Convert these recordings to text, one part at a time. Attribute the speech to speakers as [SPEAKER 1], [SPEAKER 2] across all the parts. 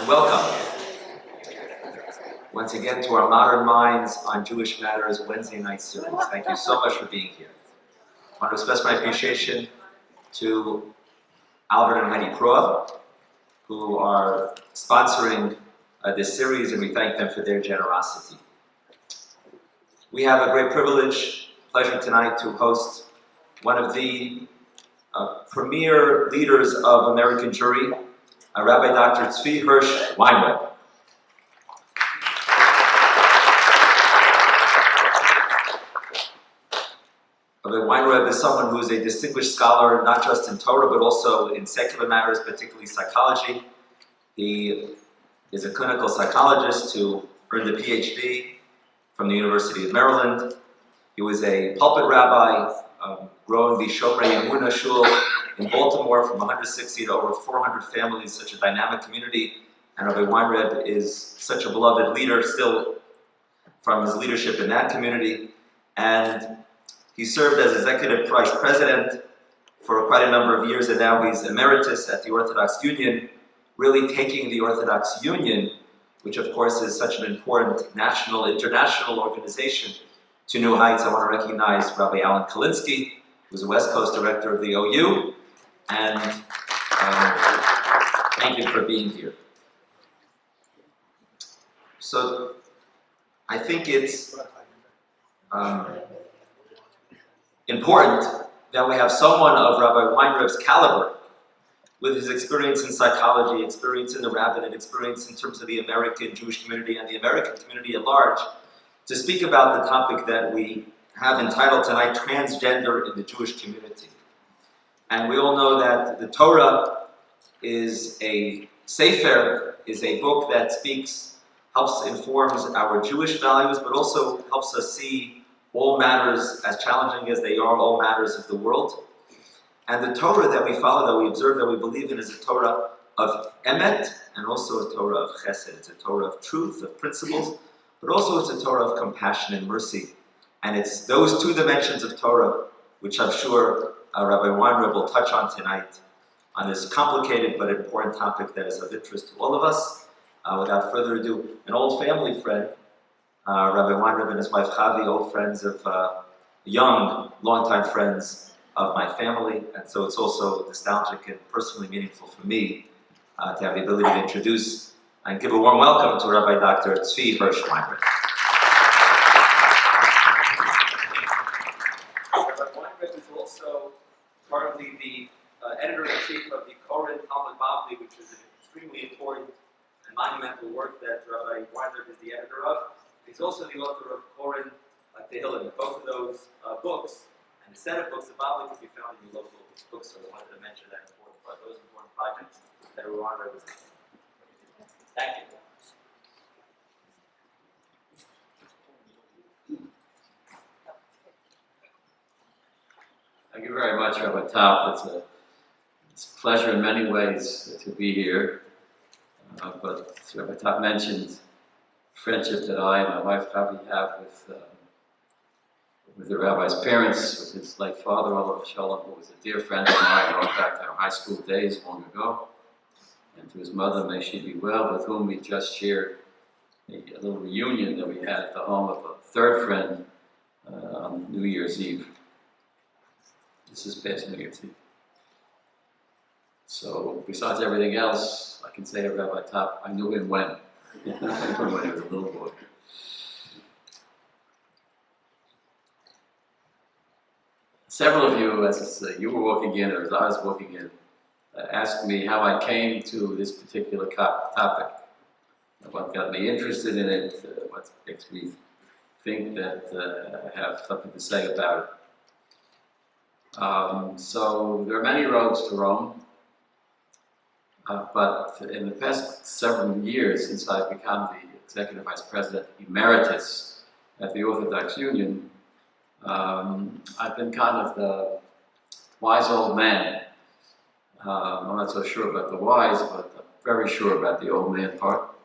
[SPEAKER 1] and welcome once again to our Modern Minds on Jewish Matters Wednesday night series. Thank you so much for being here. I want to express my appreciation to Albert and Heidi Proa, who are sponsoring this series, and we thank them for their generosity. We have a great pleasure tonight to host one of the premier leaders of American Jewry, Rabbi Dr. Tzvi Hersh Weinreb. Rabbi Weinreb is someone who is a distinguished scholar, not just in Torah, but also in secular matters, particularly psychology. He is a clinical psychologist who earned a PhD from the University of Maryland. He was a pulpit rabbi, growing the Shomrei Emunah Shul in Baltimore from 160 to over 400 families, such a dynamic community. And Rabbi Weinreb is such a beloved leader still from his leadership in that community. And he served as executive vice president for quite a number of years, and now he's emeritus at the Orthodox Union, really taking the Orthodox Union, which of course is such an important national, international organization, to new heights. I want to recognize Rabbi Alan Kalinsky, who's the West Coast director of the OU, and thank you for being here. So I think it's important that we have someone of Rabbi Weinreb's caliber, with his experience in psychology, experience in the rabbinate, experience in terms of the American Jewish community and the American community at large, to speak about the topic that we have entitled tonight, Transgender in the Jewish Community. And we all know that the Torah is a sefer, is a book that helps informs our Jewish values, but also helps us see all matters, as challenging as they are, all matters of the world. And the Torah that we follow, that we observe, that we believe in, is a Torah of emet, and also a Torah of chesed. It's a Torah of truth, of principles, but also it's a Torah of compassion and mercy. And it's those two dimensions of Torah, which I'm sure Rabbi Weinreb will touch on tonight, on this complicated but important topic that is of interest to all of us. Without further ado, an old family friend, Rabbi Weinreb and his wife Chavi, old friends of young, longtime friends of my family, and so it's also nostalgic and personally meaningful for me to have the ability to introduce and give a warm welcome to Rabbi Dr. Tzvi Hersh Weinreb. Rabbi Weinreb is also currently the editor-in-chief of the Talmudic Perspectives, which is an extremely important and monumental work that Rabbi Weinreb is the editor of. He's also the author of Koren Tehillim. Both of those books and a set of books about can be found in your local bookstore. I wanted to mention that those important projects that Rabbi Weinreb was doing. Thank you.
[SPEAKER 2] Thank you very much, Rabbi Top. It's a pleasure in many ways to be here. But as Rabbi Top mentioned, friendship that I and my wife Rabbi have with the rabbi's parents, with his late father, Olav Shalom, who was a dear friend of mine going back to our high school days long ago, and to his mother, may she be well, with whom we just shared a little reunion that we had at the home of a third friend on New Year's Eve. This is past New Year's Eve. So, besides everything else, I can say to Rabbi Top, I knew him when. I knew him when he was a little boy. Several of you, as you were walking in, or as I was walking in, asked me how I came to this particular topic, what got me interested in it, what makes me think that I have something to say about it. So there are many roads to Rome, but in the past several years, since I've become the Executive Vice President Emeritus at the Orthodox Union, I've been kind of the wise old man. I'm not so sure about the wise, but I'm very sure about the old man part,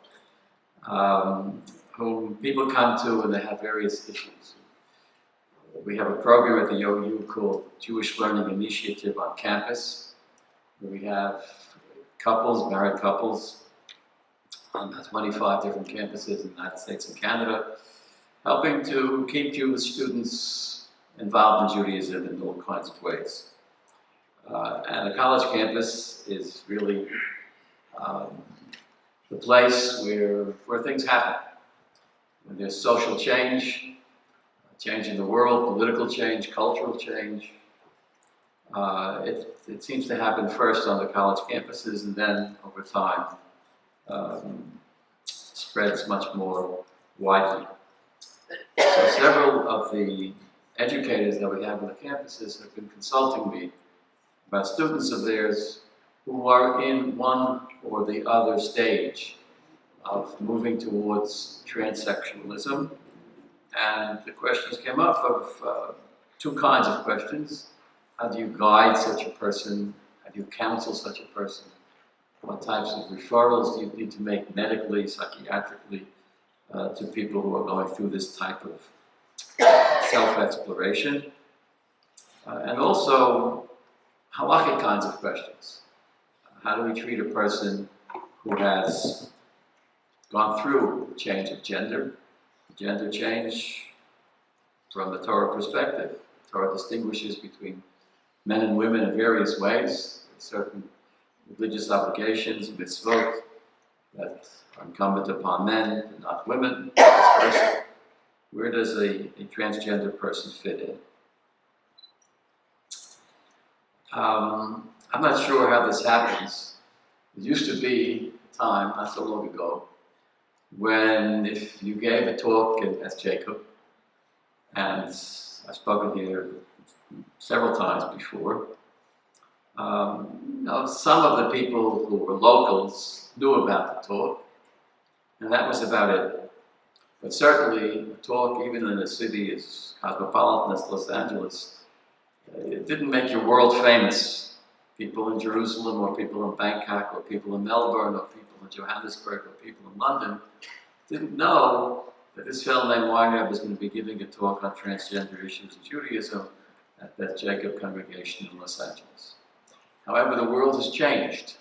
[SPEAKER 2] whom people come to when they have various issues. We have a program at the OU called Jewish Learning Initiative on campus, where we have couples, married couples, has 25 different campuses in the United States and Canada, helping to keep Jewish students involved in Judaism in all kinds of ways. And the college campus is really the place where things happen. When there's social change, change in the world, political change, cultural change, it seems to happen first on the college campuses and then over time spreads much more widely. So several of the educators that we have on the campuses have been consulting me about students of theirs who are in one or the other stage of moving towards transsexualism. And the questions came up of two kinds of questions. How do you guide such a person? How do you counsel such a person? What types of referrals do you need to make medically, psychiatrically, to people who are going through this type of self-exploration? And also, halachic kinds of questions. How do we treat a person who has gone through a change of gender change from the Torah perspective? The Torah distinguishes between men and women in various ways, certain religious obligations, mitzvot, that are incumbent upon men and not women, vice versa. Where does a transgender person fit in? I'm not sure how this happens. It used to be a time, not so long ago, when if you gave a talk as Jacob, and I've spoken here several times before, some of the people who were locals knew about the talk, and that was about it. But certainly, a talk, even in a city as cosmopolitan as Los Angeles, it didn't make you world famous. People in Jerusalem, or people in Bangkok, or people in Melbourne, or people in Johannesburg, or people in London didn't know that this fellow named Weinreb was going to be giving a talk on transgender issues in Judaism at Beth Jacob congregation in Los Angeles. However, the world has changed,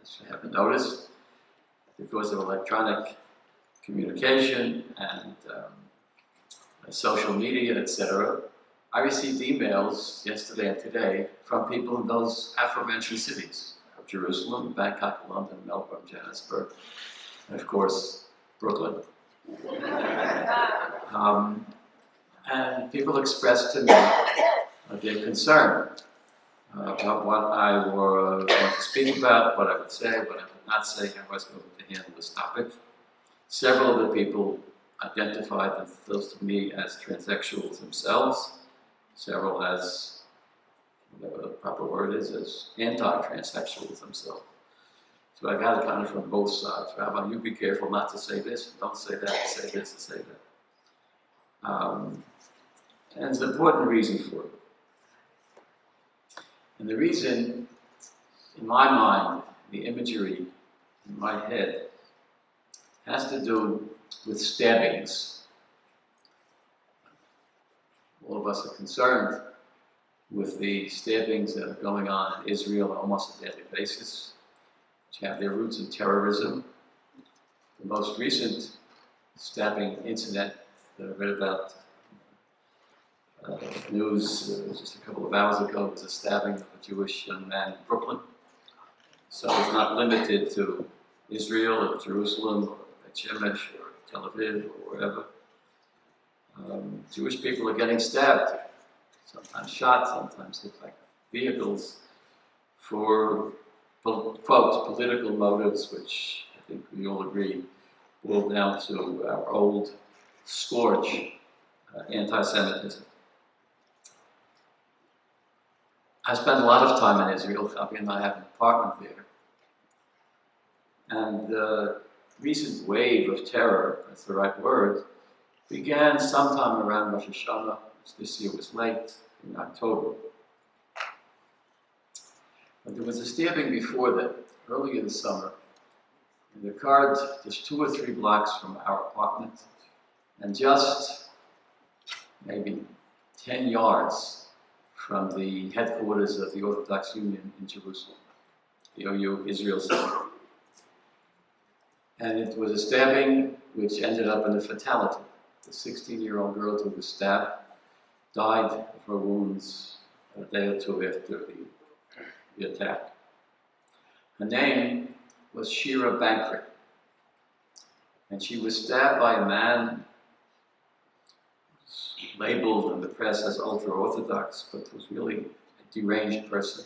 [SPEAKER 2] as you haven't noticed, because of electronic communication and social media, etc. I received emails yesterday and today from people in those aforementioned cities of Jerusalem, Bangkok, London, Melbourne, Johannesburg, and of course, Brooklyn. And people expressed to me their concern about what I were going to speak about, what I would say, what I would not say, how I was going to handle this topic. Several of the people identified themselves to me as transsexuals themselves, several as, whatever the proper word is, as anti-transsexuals themselves. So I got it kind of from both sides. Rabbi, you be careful not to say this, don't say that, say this, and say that. And there's an important reason for it. And the reason, in my mind, the imagery in my head, has to do with stabbings. All of us are concerned with the stabbings that are going on in Israel on almost a daily basis, which have their roots in terrorism. The most recent stabbing incident that I read about news just a couple of hours ago was a stabbing of a Jewish young man in Brooklyn. So it's not limited to Israel or Jerusalem or Beth Shemesh or Tel Aviv or wherever. Jewish people are getting stabbed, sometimes shot, sometimes hit by vehicles for, quote, political motives, which I think we all agree boil down to our old scourge, anti-Semitism. I spent a lot of time in Israel. Chavi and I have an apartment there. And the recent wave of terror, that's the right word, began sometime around Rosh Hashanah, which this year was late, in October. But there was a stabbing before that, early in the summer. And it occurred just 2 or 3 blocks from our apartment, and just maybe 10 yards from the headquarters of the Orthodox Union in Jerusalem, the OU Israel Center. And it was a stabbing which ended up in a fatality. The 16-year-old girl who was stabbed died of her wounds a day or two after the attack. Her name was Shira Bankry, and she was stabbed by a man labeled in the press as ultra-Orthodox, but was really a deranged person.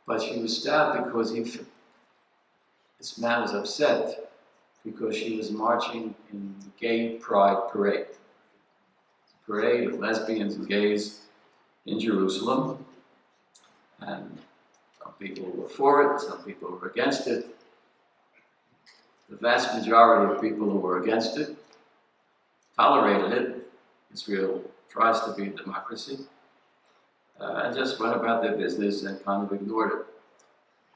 [SPEAKER 2] But she was stabbed because this man was upset because she was marching in the gay pride parade. It's a parade of lesbians and gays in Jerusalem, and some people were for it, some people were against it. The vast majority of people who were against it tolerated it. Israel tries to be a democracy, and just went about their business and kind of ignored it.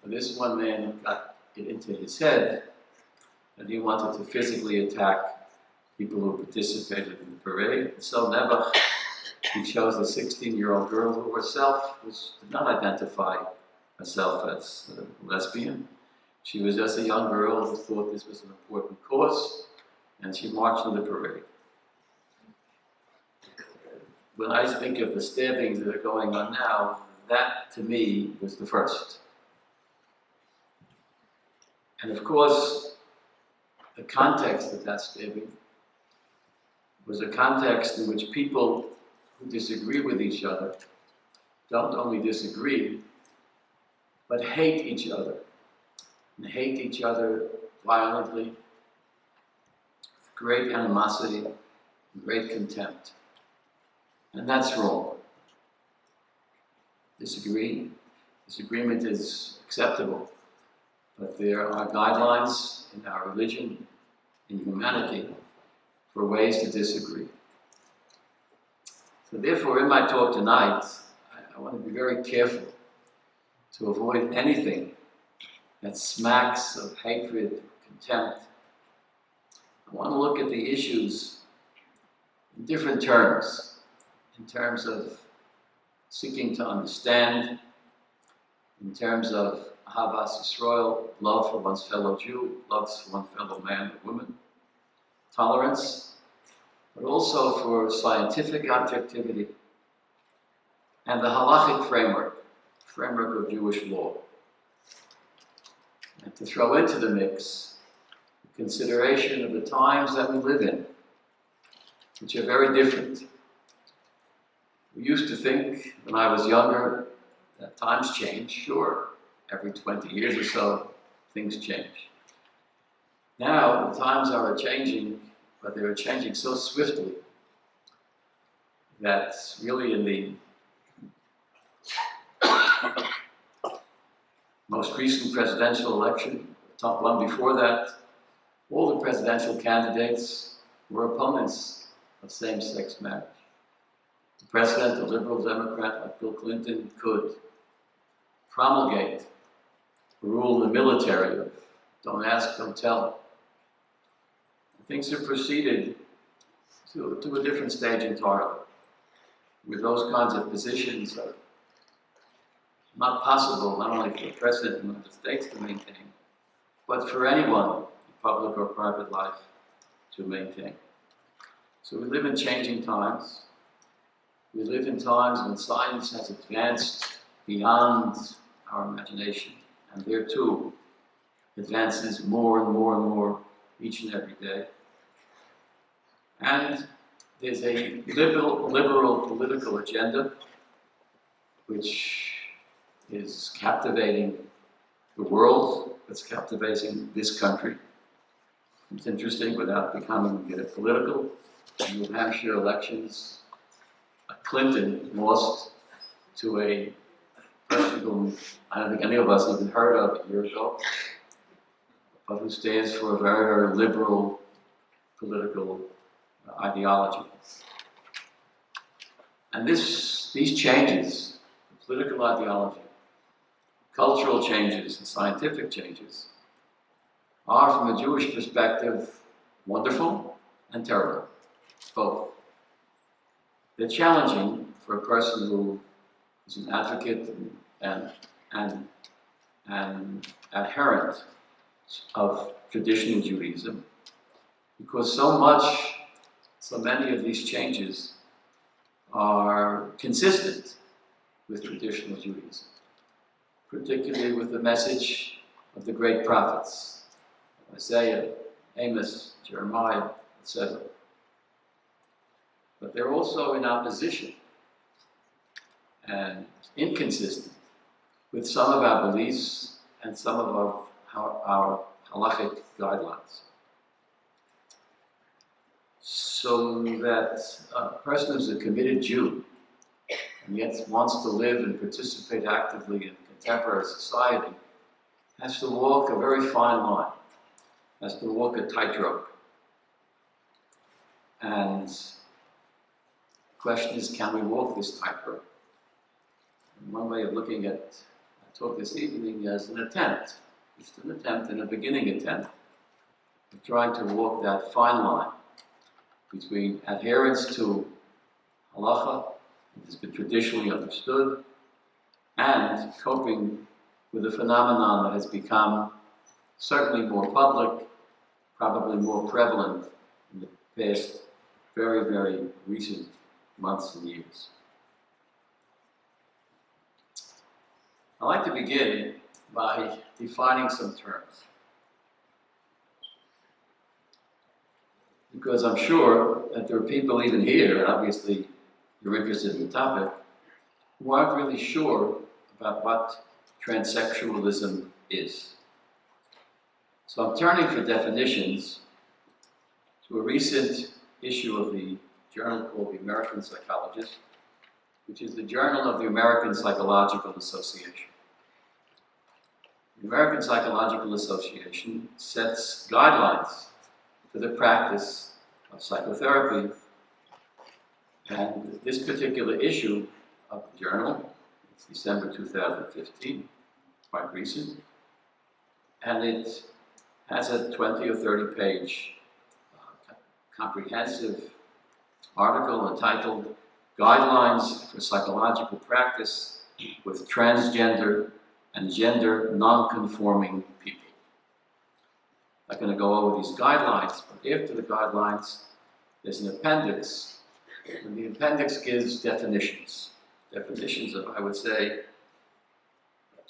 [SPEAKER 2] But this one man got it into his head that he wanted to physically attack people who participated in the parade. So Nebuch, he chose a 16-year-old girl who herself did not identify herself as a lesbian. She was just a young girl who thought this was an important cause, and she marched in the parade. When I think of the stabbings that are going on now, that to me was the first. And of course, the context of that stabbing was a context in which people who disagree with each other don't only disagree, but hate each other. And hate each other violently, with great animosity, and great contempt. And that's wrong. Disagreement is acceptable, but there are guidelines in our religion, in humanity, for ways to disagree. So therefore, in my talk tonight, I want to be very careful to avoid anything that smacks of hatred, contempt. I want to look at the issues in different terms, in terms of seeking to understand, in terms of Ahavas Yisrael, love for one's fellow Jew, love for one's fellow man or woman, tolerance, but also for scientific objectivity and the halachic framework of Jewish law. And to throw into the mix the consideration of the times that we live in, which are very different. We used to think, when I was younger, that times change. Sure, every 20 years or so, things change. Now, the times are changing, but they are changing so swiftly that really in the most recent presidential election, the top one before that, all the presidential candidates were opponents of same-sex marriage. The president, a liberal Democrat like Bill Clinton, could promulgate a rule in the military of don't ask, don't tell. And things have proceeded to a different stage entirely, where those kinds of positions are not possible, not only for the President of the United States to maintain, but for anyone in public or private life to maintain. So we live in changing times. We live in times when science has advanced beyond our imagination, and there too advances more and more and more each and every day. And there's a liberal political agenda which is captivating the world, that's captivating this country. It's interesting, without becoming political, in New Hampshire elections, Clinton lost to a person whom I don't think any of us even heard of a year ago, but who stands for a very, very liberal political ideology. And these changes, the political ideology, cultural changes and scientific changes, are from a Jewish perspective wonderful and terrible, both. They're challenging for a person who is an advocate and adherent of traditional Judaism, because so many of these changes are consistent with traditional Judaism, particularly with the message of the great prophets, Isaiah, Amos, Jeremiah, etc. But they're also in opposition and inconsistent with some of our beliefs and some of our halachic guidelines. So that a person who's a committed Jew and yet wants to live and participate actively in contemporary society has to walk a very fine line, has to walk a tightrope. And the question is, can we walk this tightrope? And one way of looking at our talk this evening as an attempt, just an attempt and a beginning attempt of trying to walk that fine line between adherence to halacha, that has been traditionally understood, and coping with a phenomenon that has become certainly more public, probably more prevalent in the past very, very recent months and years. I'd like to begin by defining some terms, because I'm sure that there are people even here, and obviously you're interested in the topic, who aren't really sure about what transsexualism is. So I'm turning for definitions to a recent issue of the journal called The American Psychologist, which is the journal of the American Psychological Association. The American Psychological Association sets guidelines for the practice of psychotherapy, and this particular issue of the journal, it's December 2015, quite recent, and it has a 20 or 30 page comprehensive article entitled Guidelines for Psychological Practice with Transgender and Gender Non-Conforming People. I'm not going to go over these guidelines, but after the guidelines, there's an appendix, and the appendix gives definitions of, I would say,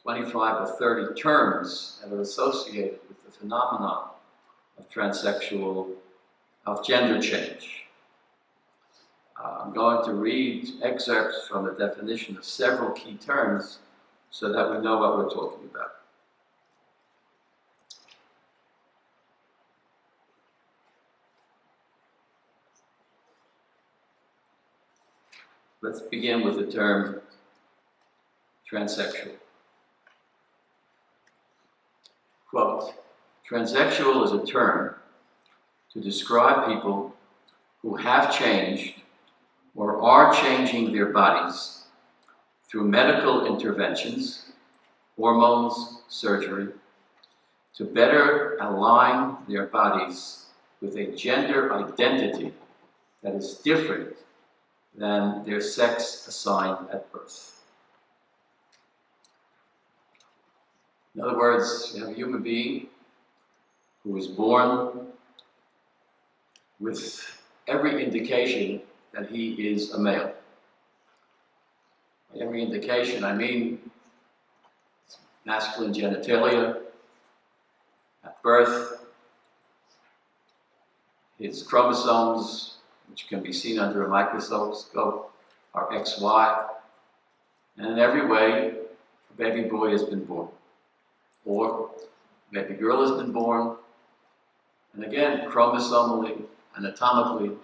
[SPEAKER 2] 25 or 30 terms that are associated with the phenomenon of gender change. I'm going to read excerpts from the definition of several key terms so that we know what we're talking about. Let's begin with the term transsexual. Quote, transsexual is a term to describe people who have changed or are changing their bodies through medical interventions, hormones, surgery, to better align their bodies with a gender identity that is different than their sex assigned at birth. In other words, you have a human being who is born with every indication that he is a male. By every indication, I mean masculine genitalia at birth, his chromosomes, which can be seen under a microscope, are XY, and in every way, a baby boy has been born, or a baby girl has been born, and again, chromosomally, anatomically,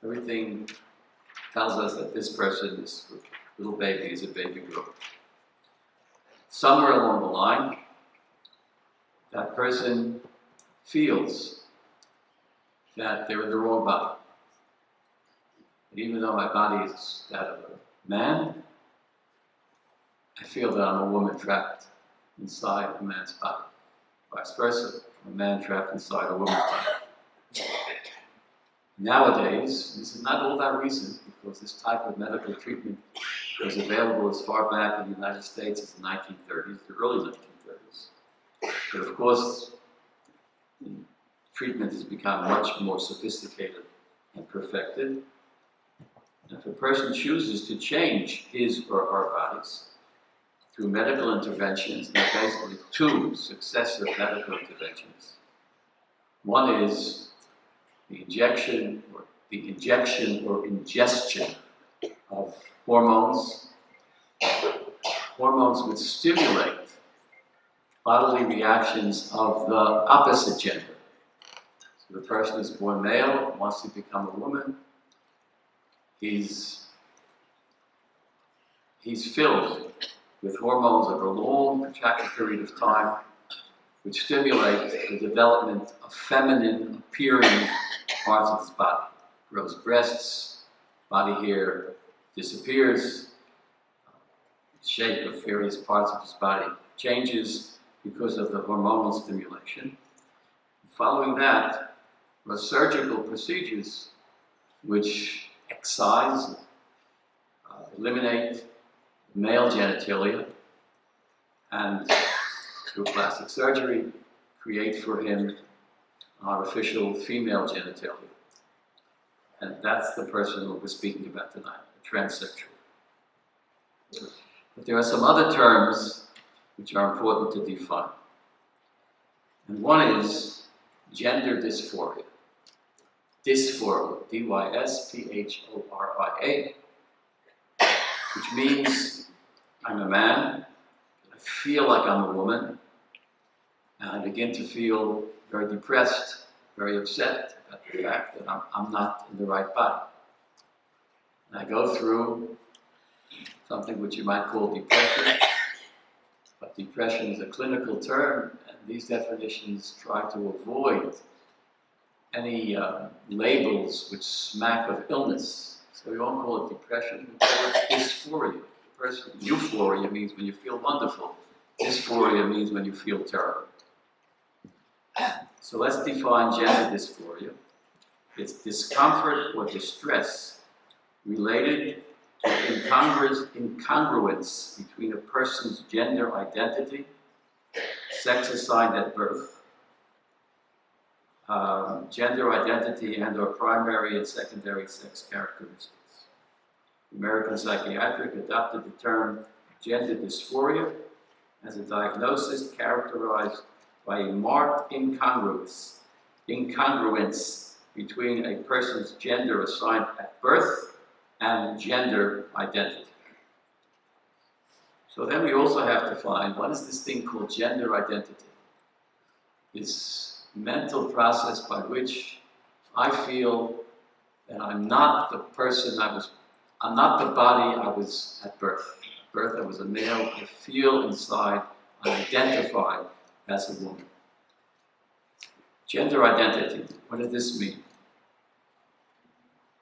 [SPEAKER 2] everything tells us that this person, this little baby, is a baby girl. Somewhere along the line, that person feels that they're in the wrong body. And even though my body is that of a man, I feel that I'm a woman trapped inside a man's body. Vice versa, a man trapped inside a woman's body. Nowadays, this is not all that recent, because this type of medical treatment was available as far back in the United States as the 1930s, the early 1930s. But of course, treatment has become much more sophisticated and perfected. And if a person chooses to change his or her bodies through medical interventions, there are basically two successive medical interventions. One is the injection or ingestion of hormones which stimulate bodily reactions of the opposite gender. So the person is born male, wants to become a woman. He's filled with hormones over a long, protracted period of time, which stimulate the development of feminine appearing parts of his body. Grows breasts, body hair disappears, the shape of various parts of his body changes because of the hormonal stimulation. Following that were surgical procedures which excise, eliminate male genitalia, and through plastic surgery, create for him artificial female genitalia. And that's the person who we're speaking about tonight, a transsexual. But there are some other terms which are important to define. And one is gender dysphoria. Dysphoria, D-Y-S-P-H-O-R-I-A, which means I'm a man, I feel like I'm a woman, and I begin to feel very depressed, very upset at the fact that I'm not in the right body. And I go through something which you might call depression, but depression is a clinical term, and these definitions try to avoid any labels which smack of illness. So we won't call it depression, we call it dysphoria. Euphoria means when you feel wonderful. Dysphoria means when you feel terrible. So let's define gender dysphoria. It's discomfort or distress related to incongruence between a person's gender identity, sex assigned at birth, gender identity and/or primary and secondary sex characteristics. The American Psychiatric adopted the term gender dysphoria as a diagnosis characterized by a marked incongruence between a person's gender assigned at birth and gender identity. So then we also have to find what is this thing called gender identity? This mental process by which I feel that I'm not the person I'm not the body I was at birth. At birth I was a male. I feel inside, I identify as a woman. Gender identity, what does this mean?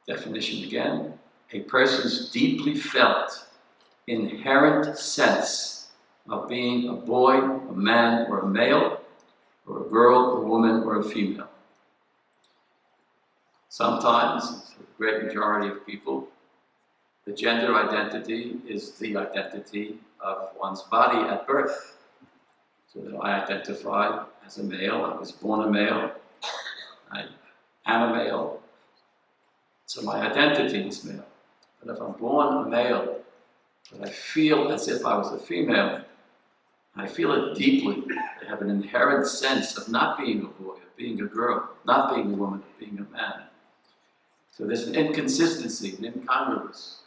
[SPEAKER 2] Definition again, a person's deeply felt, inherent sense of being a boy, a man, or a male, or a girl, a woman, or a female. Sometimes, for the great majority of people, the gender identity is the identity of one's body at birth. So that I identify as a male, I was born a male, I am a male, so my identity is male. But if I'm born a male, but I feel as if I was a female, I feel it deeply. I have an inherent sense of not being a boy, of being a girl, not being a woman, of being a man. So there's an inconsistency, an incongruence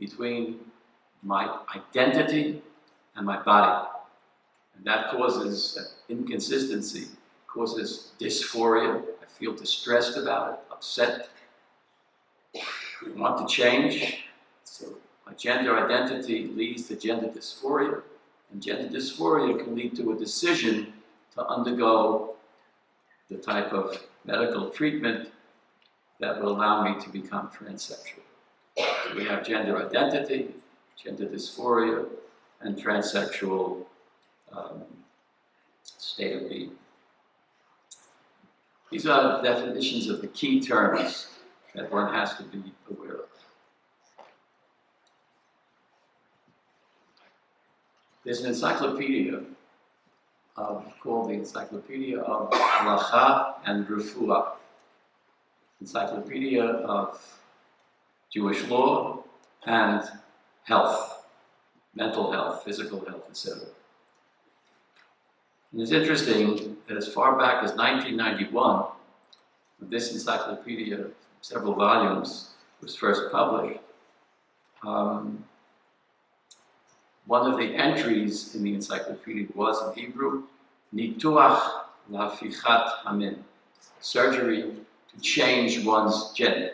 [SPEAKER 2] between my identity and my body. And that causes inconsistency, causes dysphoria. I feel distressed about it, upset. I want to change. So my gender identity leads to gender dysphoria. And gender dysphoria can lead to a decision to undergo the type of medical treatment that will allow me to become transsexual. So we have gender identity, gender dysphoria, and transsexual state of being. These are the definitions of the key terms that one has to be aware of. There's an encyclopedia called the Encyclopedia of Halacha and Refuah, Encyclopedia of Jewish law and health, mental health, physical health, etc. And it's interesting that as far back as 1991, when this encyclopedia, several volumes, was first published, one of the entries in the encyclopedia was in Hebrew, Nituach lafichat hamin, surgery to change one's gender.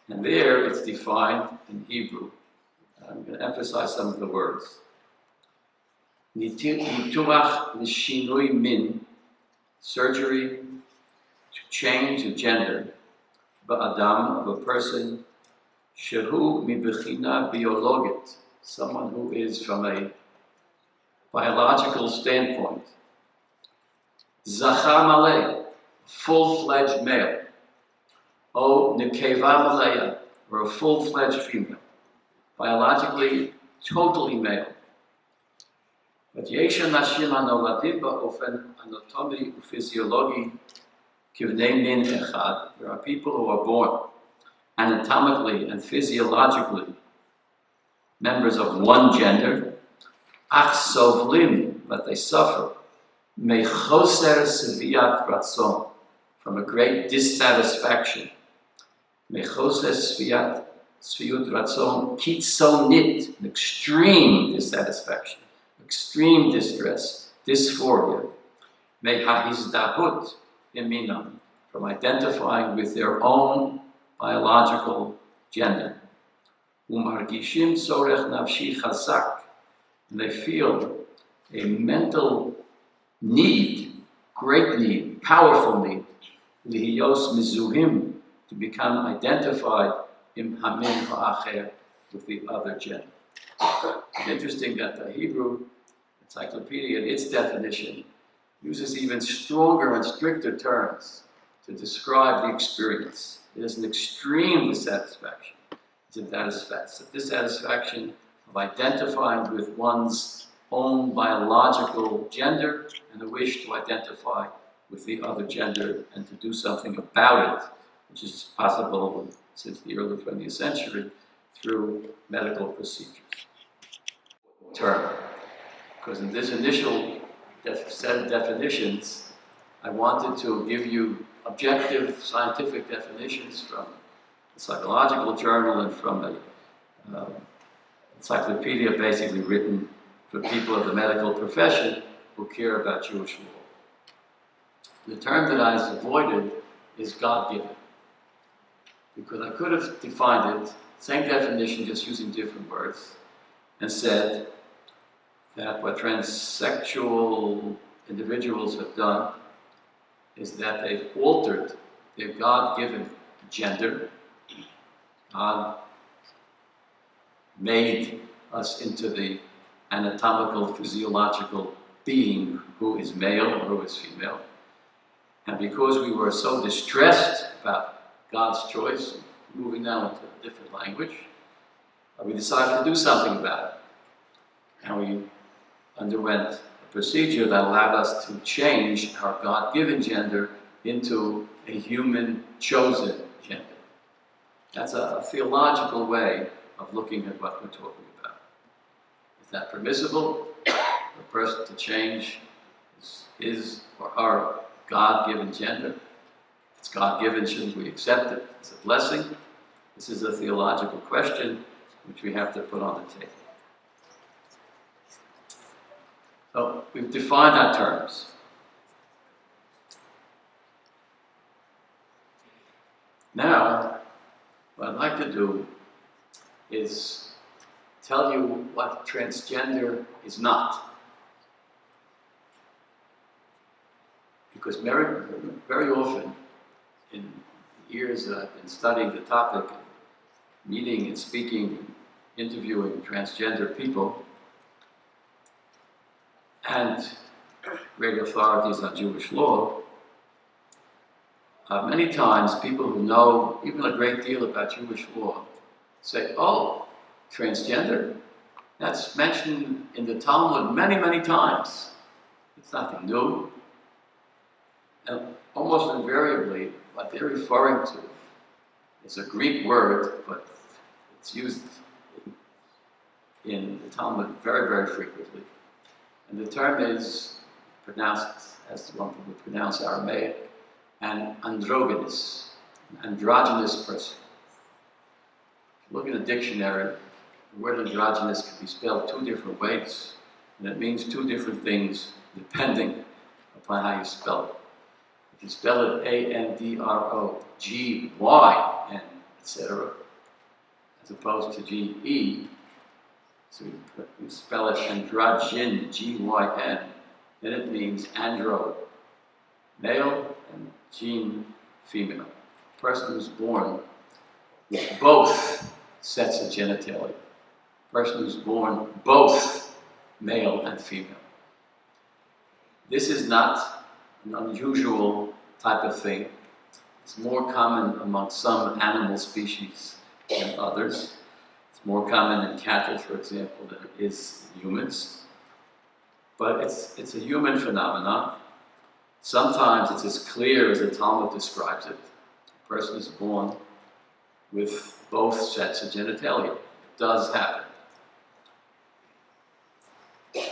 [SPEAKER 2] And there it's defined in Hebrew. I'm going to emphasize some of the words. Nituach l'shinui min, surgery to change a gender, ba'adam, of a person, shehu mibechina biologit, someone who is from a biological standpoint, zachar maleh, full-fledged male, o nekeva malaya, or a full-fledged female, biologically totally male. But yesha nashim anoladim ba'ofen anatomi uphysiologi kivnei min echad. There are people who are born anatomically and physiologically members of one gender, ach sovlim, but they suffer, mechoser seviat ratzon, from a great dissatisfaction, mechoser seviat ratzon kitzonit, an extreme dissatisfaction, extreme distress, dysphoria, mehahizdahut iminam, from identifying with their own biological gender. Umargishim sorech nafshi chazak, and they feel a mental need, great need, powerful need, lihiyos mizuhim, to become identified im hamin ha'acher, with the other gender. It's interesting that the Hebrew encyclopedia, in its definition, uses even stronger and stricter terms to describe the experience. It is an extreme dissatisfaction. It's a dissatisfaction of identifying with one's own biological gender and a wish to identify with the other gender and to do something about it, which is possible since the early 20th century through medical procedures. Term. Because in this initial set of definitions, I wanted to give you objective scientific definitions from a psychological journal and from an encyclopedia basically written for people of the medical profession who care about Jewish law. The term that I avoided is God-given, because I could have defined it, same definition, just using different words, and said that what transsexual individuals have done is that they've altered their God-given gender. God made us into the anatomical, physiological being who is male or who is female. And because we were so distressed about God's choice, moving now into a different language, we decided to do something about it. And we underwent a procedure that allowed us to change our God-given gender into a human-chosen gender. That's a theological way of looking at what we're talking about. Is that permissible for a person to change his or her God-given gender? If it's God-given, shouldn't we accept it? It's a blessing. This is a theological question which we have to put on the table. So we've defined our terms. Now, what I'd like to do is tell you what transgender is not. Because very often, in the years that I've been studying the topic, meeting and speaking, interviewing transgender people, and great authorities on Jewish law, many times people who know even a great deal about Jewish law say, oh, transgender? That's mentioned in the Talmud many, many times. It's nothing new. And almost invariably, what they're referring to is a Greek word, but it's used in the Talmud very, very frequently. And the term is pronounced, as one would pronounce Aramaic, an androgynous person. If you look in a dictionary, the word androgynous can be spelled two different ways, and it means two different things depending upon how you spell it. If you spell it Androgyn, etc., as opposed to Ge, so you spell it androgyn, Gyn, then it means andro, male, and gene, female. A person who's born with both sets of genitalia. A person who's born both male and female. This is not an unusual type of thing. It's more common among some animal species than others. It's more common in cattle, for example, than it is in humans. But it's a human phenomenon. Sometimes it's as clear as the Talmud describes it. A person is born with both sets of genitalia. It does happen.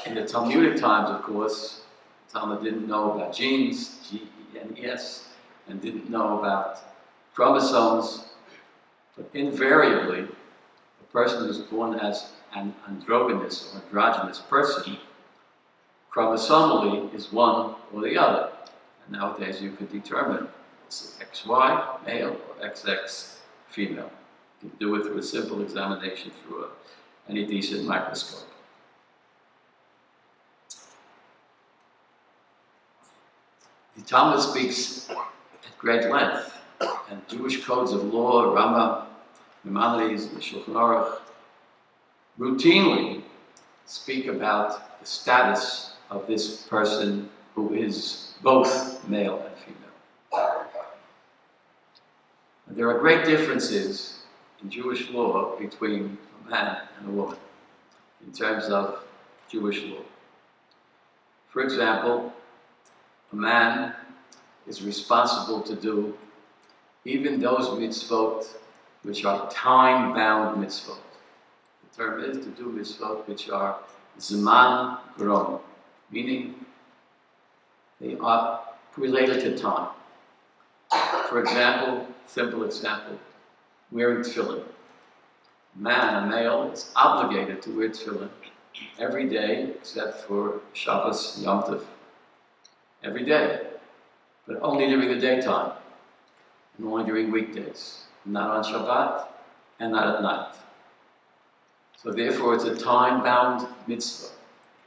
[SPEAKER 2] In the Talmudic times, of course, the Talmud didn't know about genes, G-E-N-E-S, and didn't know about chromosomes. But invariably, a person who's born as an androgynous or androgynous person, chromosomally is one or the other. And nowadays you can determine it's XY, male, or XX, female. You can do it through a simple examination through any decent microscope. The Talmud speaks at great length, and Jewish codes of law, Rambam, Maimonides, and the Shulchan Aruch, routinely speak about the status of this person who is both male and female. And there are great differences in Jewish law between a man and a woman in terms of Jewish law. For example, a man is responsible to do even those mitzvot which are time-bound mitzvot. The term is to do mitzvot which are zman grom, meaning they are related to time. For example, simple example, wearing tefillin. A man, a male, is obligated to wear tefillin every day except for Shabbos, Yom Tov. Every day, but only during the daytime, and only during weekdays, not on Shabbat, and not at night. So therefore it's a time-bound mitzvah.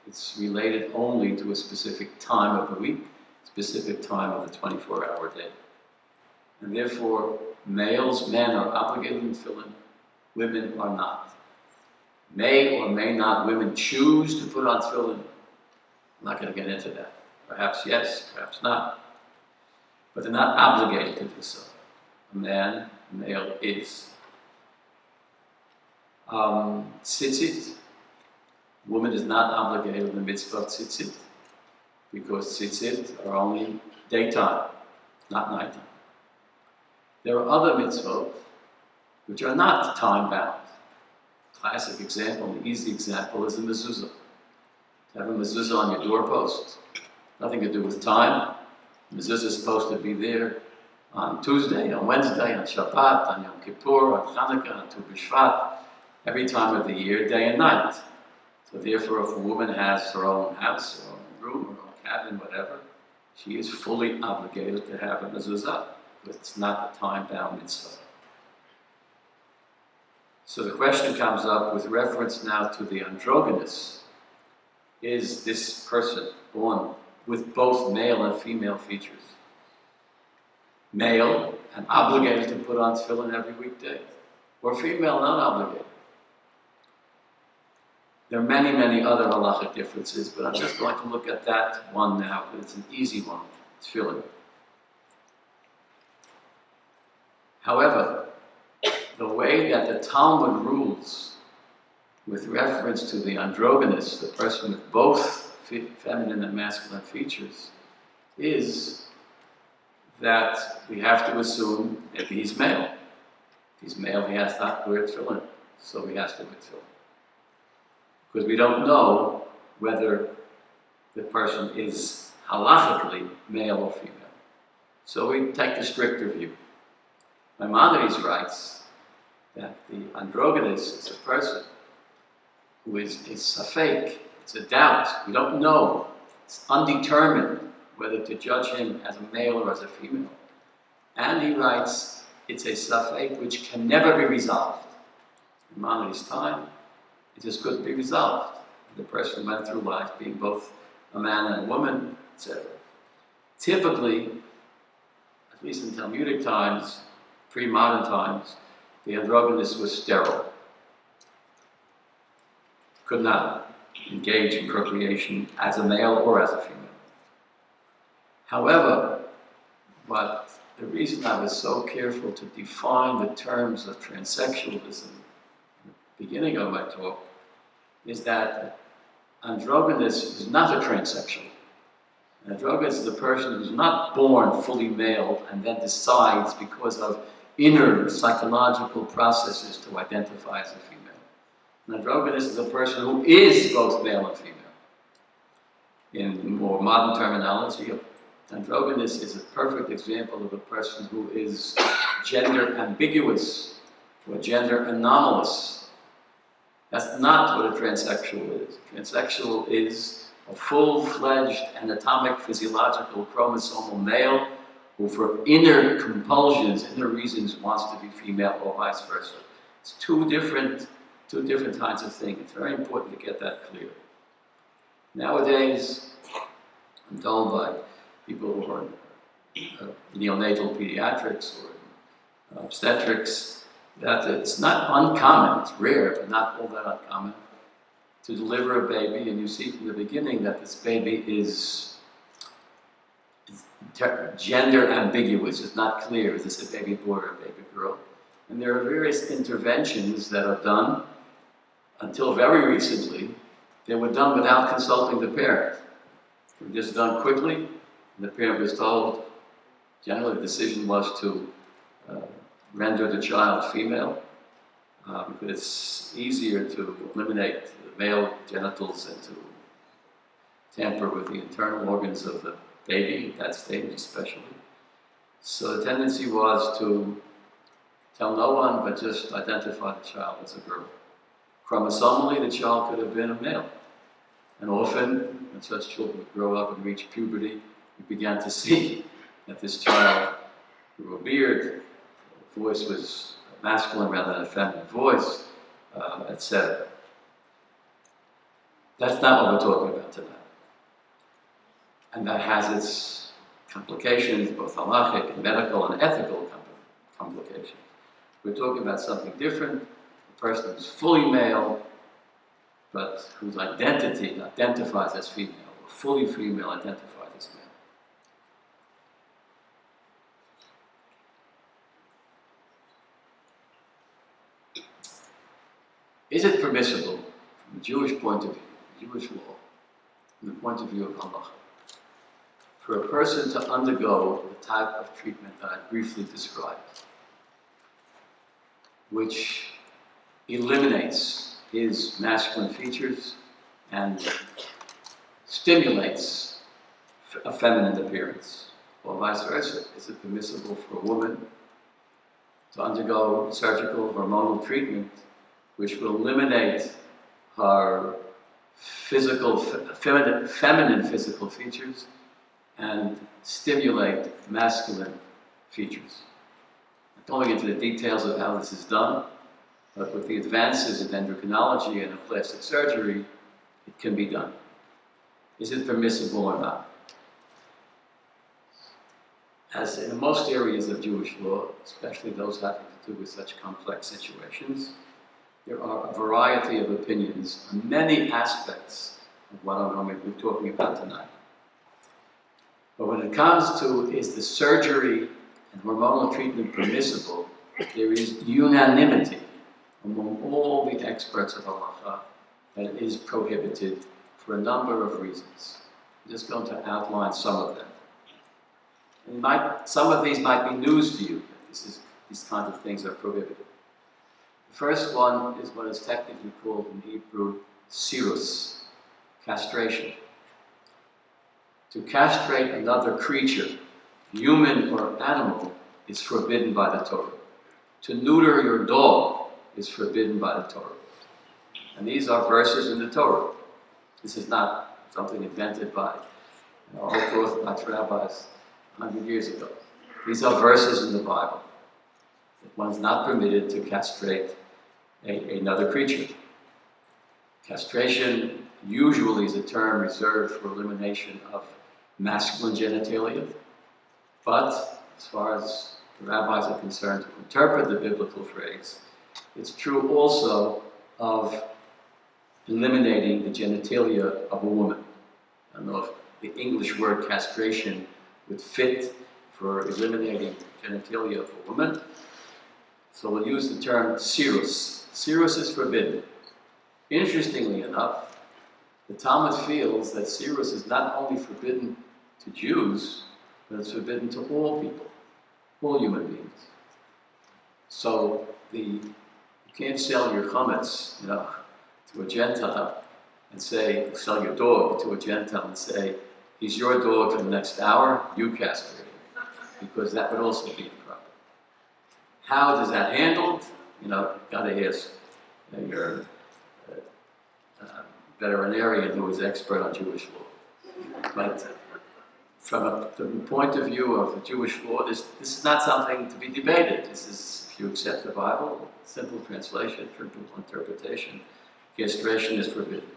[SPEAKER 2] It's related only to a specific time of the week, specific time of the 24-hour day. And therefore, men are obligated in tefillin, women are not. May or may not women choose to put on tefillin? I'm not going to get into that. Perhaps yes, perhaps not. But they're not obligated to do so. A male is. Tzitzit, woman is not obligated in the mitzvah of tzitzit, because tzitzit are only daytime, not nighttime. There are other mitzvot which are not time-bound. Classic example, an easy example, is a mezuzah. To have a mezuzah on your doorpost, nothing to do with time. The mezuzah is supposed to be there on Tuesday, on Wednesday, on Shabbat, on Yom Kippur, on Hanukkah, on Tu B'Shvat, every time of the year, day and night. So therefore, if a woman has her own house, her own room, her own cabin, whatever, she is fully obligated to have a mezuzah, because it's not a time-bound mitzvah. So the question comes up with reference now to the androgynous. Is this person born with both male and female features? Male and obligated to put on tefillin every weekday, or female not obligated? There are many, many other halachic differences, but I'm just going to look at that one now, but it's an easy one, tefillin. However, the way that the Talmud rules with reference to the androgynous, the person with both feminine and masculine features, is that we have to assume that he's male. If he's male, he has to wear tefillin, so he has to wear tefillin. Because we don't know whether the person is halachically male or female. So we take the stricter view. Maimonides writes that the androgynous is a person who is safek, it's a doubt, we don't know, it's undetermined whether to judge him as a male or as a female. And he writes, it's a safek which can never be resolved. In Maimonides' time, it just couldn't be resolved. The person went through life being both a man and a woman, etc. Typically, at least in Talmudic times, pre-modern times, the androgynous was sterile. Could not engage in procreation as a male or as a female. However, the reason I was so careful to define the terms of transsexualism at the beginning of my talk is that androgynous is not a transsexual. An androgynous is a person who's not born fully male and then decides because of inner psychological processes to identify as a female. An androgynous is a person who is both male and female. In more modern terminology, androgynous is a perfect example of a person who is gender ambiguous or gender anomalous. That's not what a transsexual is. A transsexual is a full-fledged anatomic, physiological, chromosomal male who for inner compulsions, inner reasons, wants to be female or vice versa. It's two different kinds of things. It's very important to get that clear. Nowadays, I'm told by people who are in neonatal pediatrics or obstetrics that it's not uncommon, it's rare, but not all that uncommon, to deliver a baby, and you see from the beginning that this baby is gender ambiguous. It's not clear, is this a baby boy or a baby girl? And there are various interventions that are done. Until very recently, they were done without consulting the parent. They were just done quickly, and the parent was told, generally the decision was to render the child female, because it's easier to eliminate the male genitals and to tamper with the internal organs of the baby at that stage especially. So the tendency was to tell no one but just identify the child as a girl. Chromosomally, the child could have been a male. And often, when such children would grow up and reach puberty, we began to see that this child grew a beard, the voice was masculine rather than a feminine voice, etc. That's not what we're talking about tonight. And that has its complications, both halachic and medical and ethical complications. We're talking about something different, a person who's fully male, but whose identity identifies as female, or fully female identifies as male. Is it permissible, from a Jewish point of view, Jewish law, from the point of view of halacha, for a person to undergo the type of treatment that I briefly described, which eliminates his masculine features and stimulates a feminine appearance, or vice versa? Is it permissible for a woman to undergo surgical hormonal treatment which will eliminate her feminine physical features and stimulate masculine features? I'm going into the details of how this is done, but with the advances in endocrinology and in plastic surgery, it can be done. Is it permissible or not? As in most areas of Jewish law, especially those having to do with such complex situations, there are a variety of opinions on many aspects of what I'm going to be talking about tonight. But when it comes to is the surgery and hormonal treatment permissible, there is unanimity among all the experts of halacha that it is prohibited for a number of reasons. I'm just going to outline some of them. And some of these might be news to you, that these kinds of things are prohibited. The first one is what is technically called in Hebrew sirus, castration. To castrate another creature, human or animal, is forbidden by the Torah. To neuter your dog is forbidden by the Torah. And these are verses in the Torah. This is not something invented by old Orthodox rabbis 100 years ago. These are verses in the Bible. That one is not permitted to castrate another creature. Castration usually is a term reserved for elimination of masculine genitalia, but as far as the rabbis are concerned to interpret the biblical phrase, it's true also of eliminating the genitalia of a woman. I don't know if the English word castration would fit for eliminating genitalia of a woman, so we'll use the term sirus. Sirus is forbidden. Interestingly enough, the Talmud feels that sirus is not only forbidden to Jews, but it's forbidden to all people, all human beings. So you can't sell your chametz, to a Gentile and say, sell your dog to a Gentile and say, he's your dog for the next hour, you castrate him, because that would also be improper. How is that handled? Got to ask your veterinarian who is expert on Jewish law. But from the point of view of the Jewish law, this is not something to be debated. This is, if you accept the Bible, simple translation, simple interpretation, castration is forbidden.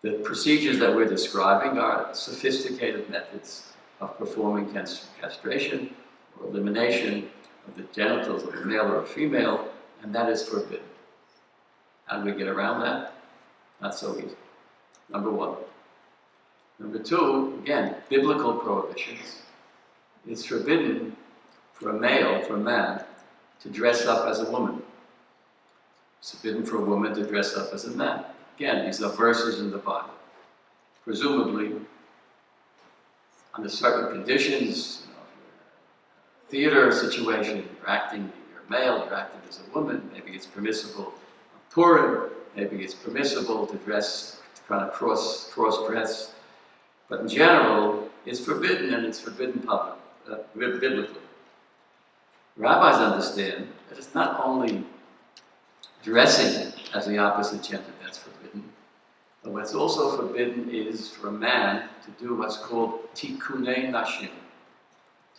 [SPEAKER 2] The procedures that we're describing are sophisticated methods of performing castration or elimination of the genitals of a male or a female, and that is forbidden. How do we get around that? Not so easy. Number one. Number two, again, biblical prohibitions. It's forbidden for a man, to dress up as a woman. It's forbidden for a woman to dress up as a man. Again, these are verses in the Bible. Presumably, under certain conditions, theater situation, you're acting, you're male, you're acting as a woman, maybe it's permissible on Purim, maybe it's permissible to dress, to kind of cross-dress, but in general, it's forbidden, and it's forbidden biblically. Rabbis understand that it's not only dressing as the opposite gender that's forbidden, but what's also forbidden is for a man to do what's called tikkunei nashim,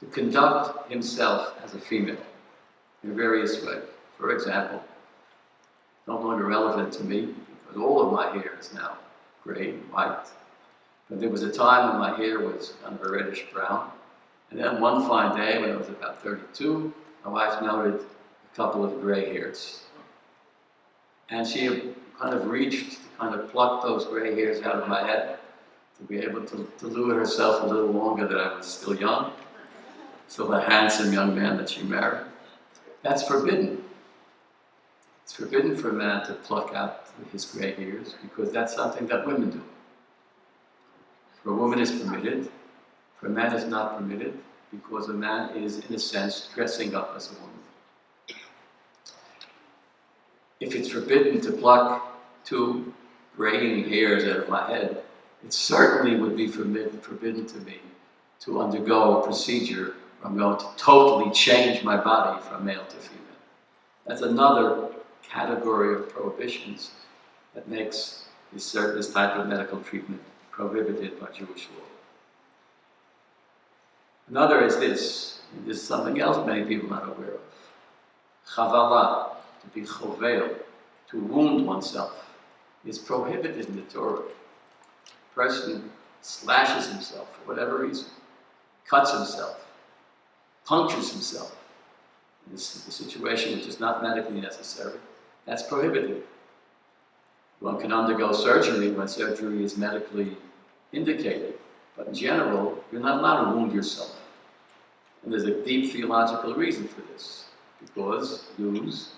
[SPEAKER 2] to conduct himself as a female in various ways. For example, no longer relevant to me because all of my hair is now gray and white. But there was a time when my hair was kind of a reddish brown. And then one fine day when I was about 32, my wife noted a couple of gray hairs. And she kind of reached to kind of pluck those gray hairs out of my head to be able to lure herself a little longer that I was still young. Still a handsome young man that she married. That's forbidden. It's forbidden for a man to pluck out his gray hairs because that's something that women do. For a woman is permitted, for a man is not permitted because a man is, in a sense, dressing up as a woman. If it's forbidden to pluck two graying hairs out of my head, it certainly would be forbidden to me to undergo a procedure where I'm going to totally change my body from male to female. That's another category of prohibitions that makes this type of medical treatment prohibited by Jewish law. Another is this. This is something else many people are not aware of. Chavala, to be chovel, to wound oneself, is prohibited in the Torah. A person slashes himself for whatever reason, cuts himself, punctures himself in a situation which is not medically necessary. That's prohibited. One can undergo surgery when surgery is medically indicated, but in general, you're not allowed to wound yourself. And there's a deep theological reason for this, because Jews,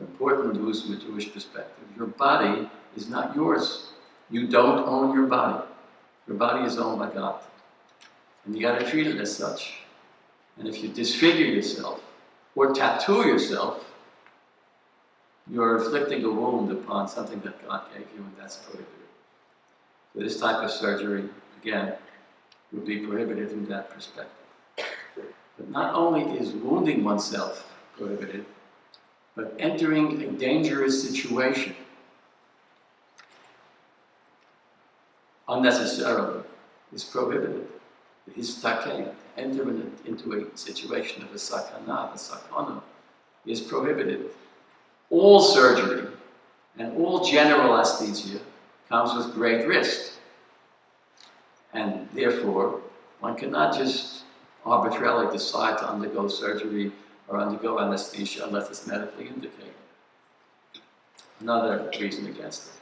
[SPEAKER 2] Important news from a Jewish perspective. Your body is not yours. You don't own your body. Your body is owned by God. And you got to treat it as such. And if you disfigure yourself or tattoo yourself, you're inflicting a wound upon something that God gave you, and that's prohibited. So this type of surgery, again, would be prohibited from that perspective. But not only is wounding oneself prohibited, but entering a dangerous situation unnecessarily is prohibited. Entering into a situation of a sakana, is prohibited. All surgery and all general anesthesia comes with great risk. And therefore, one cannot just arbitrarily decide to undergo surgery or undergo anesthesia unless it's medically indicated. Another reason against it.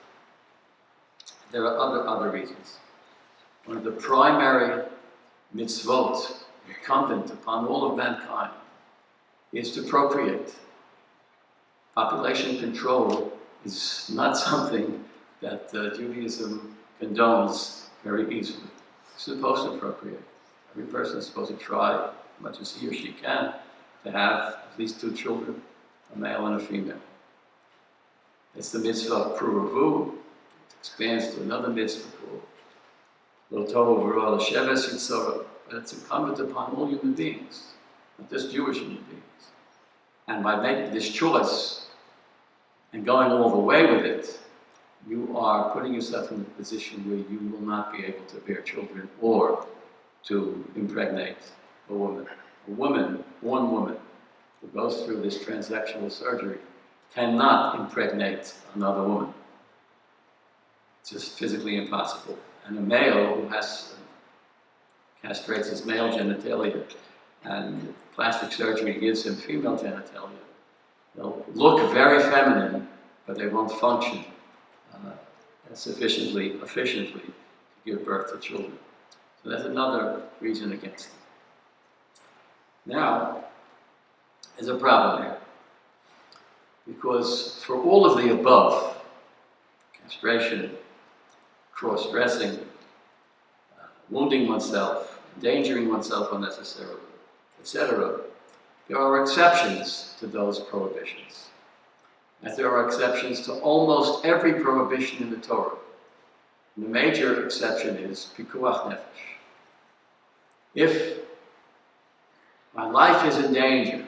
[SPEAKER 2] There are other reasons. One of the primary mitzvot incumbent upon all of mankind is to procreate. Population control is not something that Judaism condones very easily. You're supposed to procreate. Every person is supposed to try as much as he or she can to have at least 2 children, a male and a female. It's the mitzvah of pruruvu. It expands to another mitzvah called Lo tohu v'ro l'sheves yitzorah. But it's incumbent upon all human beings, not just Jewish human beings. And by making this choice and going all the way with it, you are putting yourself in a position where you will not be able to bear children or to impregnate a woman. A woman, one woman, who goes through this transsexual surgery cannot impregnate another woman. It's just physically impossible. And a male who castrates his male genitalia and plastic surgery gives him female genitalia, they'll look very feminine, but they won't function sufficiently efficiently to give birth to children. So that's another reason against it. Now, there's a problem here. Because for all of the above, castration, cross-dressing, wounding oneself, endangering oneself unnecessarily, etc., there are exceptions to those prohibitions. As there are exceptions to almost every prohibition in the Torah. And the major exception is pikuach nefesh. If my life is in danger,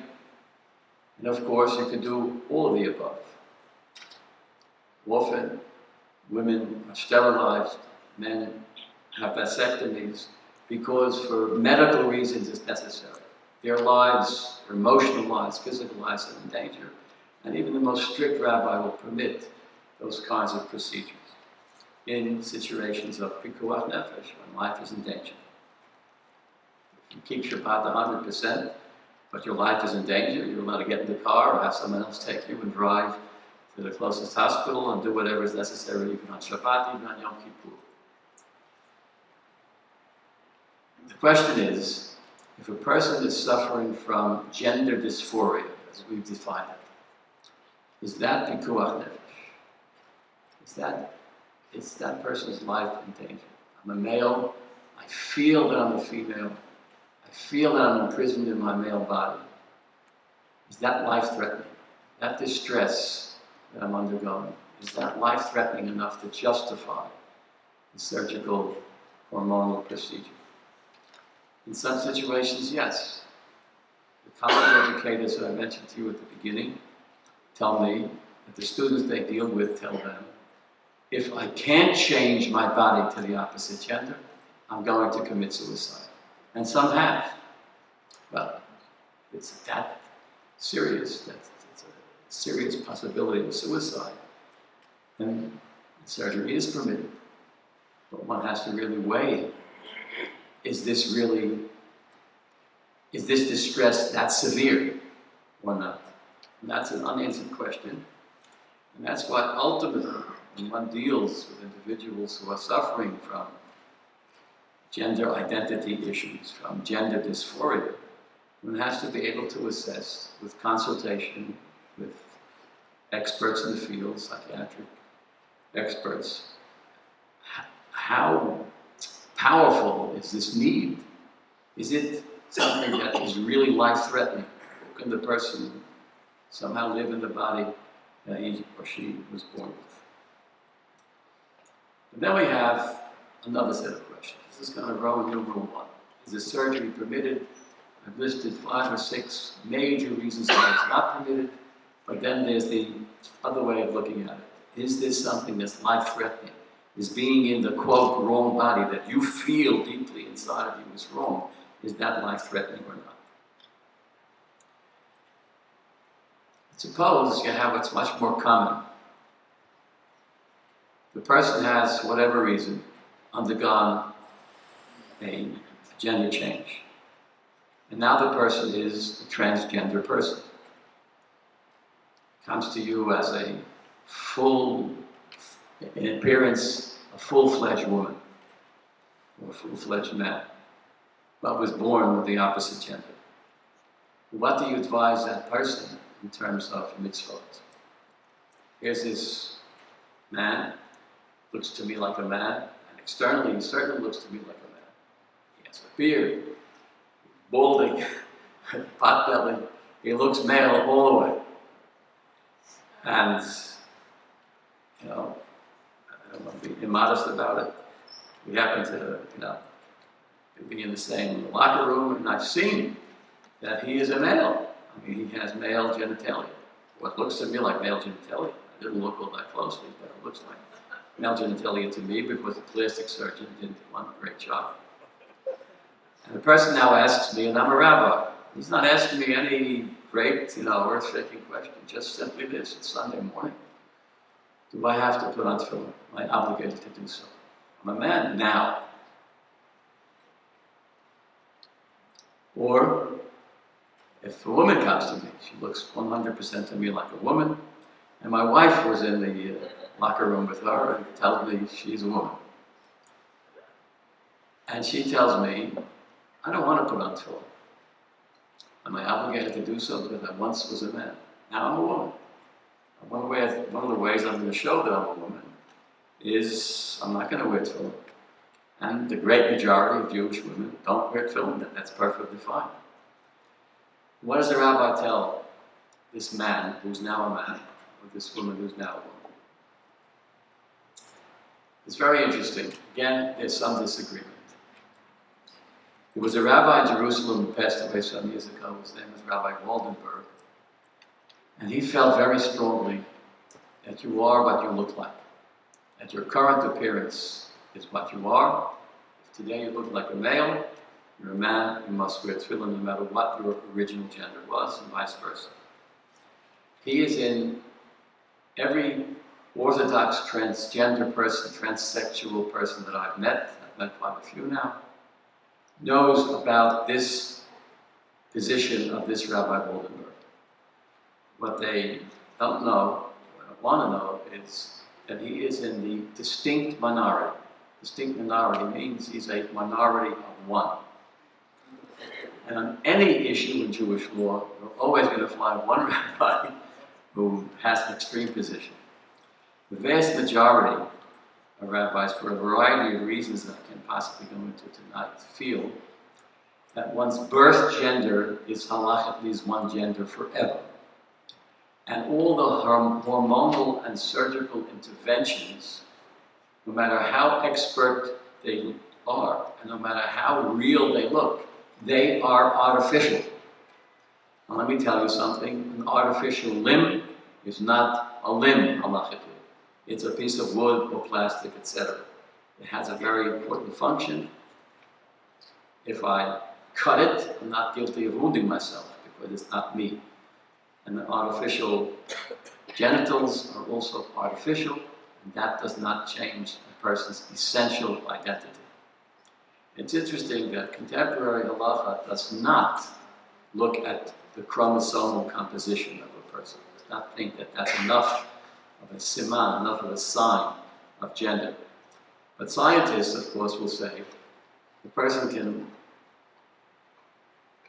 [SPEAKER 2] and of course you can do all of the above. Often women are sterilized, men have vasectomies, because for medical reasons it's necessary. Their lives, their emotional lives, physical lives are in danger. And even the most strict rabbi will permit those kinds of procedures in situations of pikuach nefesh, when life is in danger. If you keep Shabbat 100%, but your life is in danger, you're allowed to get in the car or have someone else take you and drive to the closest hospital and do whatever is necessary, even on Shabbat, even on Yom Kippur. The question is, if a person is suffering from gender dysphoria, as we've defined it, is that pikuach nefesh? Is that person's life in danger? I'm a male, I feel that I'm a female, I feel that I'm imprisoned in my male body. Is that life-threatening? That distress that I'm undergoing, is that life-threatening enough to justify the surgical hormonal procedure? In some situations, yes. The college educators that I mentioned to you at the beginning tell me that the students they deal with tell them, if I can't change my body to the opposite gender, I'm going to commit suicide. And some have. Well, it's that serious, it's a serious possibility of suicide. And surgery is permitted. But one has to really weigh, is this distress that severe or not? And that's an unanswered question. And that's why ultimately, when one deals with individuals who are suffering from gender identity issues, from gender dysphoria, one has to be able to assess with consultation with experts in the field, psychiatric experts, how powerful is this need? Is it something that is really life-threatening? Or can the person somehow live in the body that he or she was born with? And then we have another set of questions. This is kind of Roman numeral 1. Is the surgery permitted? I've listed 5 or 6 major reasons why it's not permitted, but then there's the other way of looking at it. Is this something that's life-threatening? Is being in the, quote, wrong body that you feel deeply inside of you is wrong, is that life-threatening or not? Suppose you have what's much more common. The person has, for whatever reason, undergone a gender change. And now the person is a transgender person. Comes to you as a in appearance, a full-fledged woman, or a full-fledged man, but was born with the opposite gender. What do you advise that person in terms of mitzvot? Here's this man, looks to me like a man, and externally he certainly looks to me like a man. He has a beard, balding, pot belly, he looks male all the way. And, I don't want to be immodest about it. We happen to, be in the same locker room, and I've seen that he is a male. I mean, he has male genitalia. What looks to me like male genitalia. I didn't look all that closely, but it looks like male genitalia to me because the plastic surgeon did one great job. And the person now asks me, and I'm a rabbi. He's not asking me any great, earth-shaking question, just simply this. It's Sunday morning. Do I have to put on tefillin? Am I obligated to do so? I'm a man now. Or, if a woman comes to me, she looks 100% to me like a woman, and my wife was in the locker room with her and tells me she's a woman. And she tells me, I don't want to put on tefillin. Am I obligated to do so because I once was a man? Now I'm a woman. One of the ways I'm going to show that I'm a woman is I'm not going to wear tefillin. And the great majority of Jewish women don't wear tefillin. That's perfectly fine. What does the rabbi tell this man who's now a man, or this woman who's now a woman? It's very interesting. Again, there's some disagreement. There was a rabbi in Jerusalem who passed away some years ago. His name was Rabbi Waldenberg. And he felt very strongly that you are what you look like. That your current appearance is what you are. If today you look like a male, you're a man, you must wear tefillin no matter what your original gender was, and vice versa. He is in every Orthodox transgender person, transsexual person that I've met quite a few now, knows about this position of this Rabbi Waldenberg. What they don't know, what I want to know, is that he is in the distinct minority. Distinct minority means he's a minority of one. And on any issue in Jewish law, we're always going to find one rabbi who has an extreme position. The vast majority of rabbis, for a variety of reasons that I can possibly go into tonight, feel that one's birth gender is halachically one gender forever. And all the hormonal and surgical interventions, no matter how expert they are, and no matter how real they look, they are artificial. And let me tell you something, an artificial limb is not a limb, halachically. It's a piece of wood or plastic, etc. It has a very important function. If I cut it, I'm not guilty of wounding myself because it's not me. And the artificial genitals are also artificial, and that does not change a person's essential identity. It's interesting that contemporary halacha does not look at the chromosomal composition of a person. Does not think that that's enough of a siman, enough of a sign of gender. But scientists, of course, will say the person can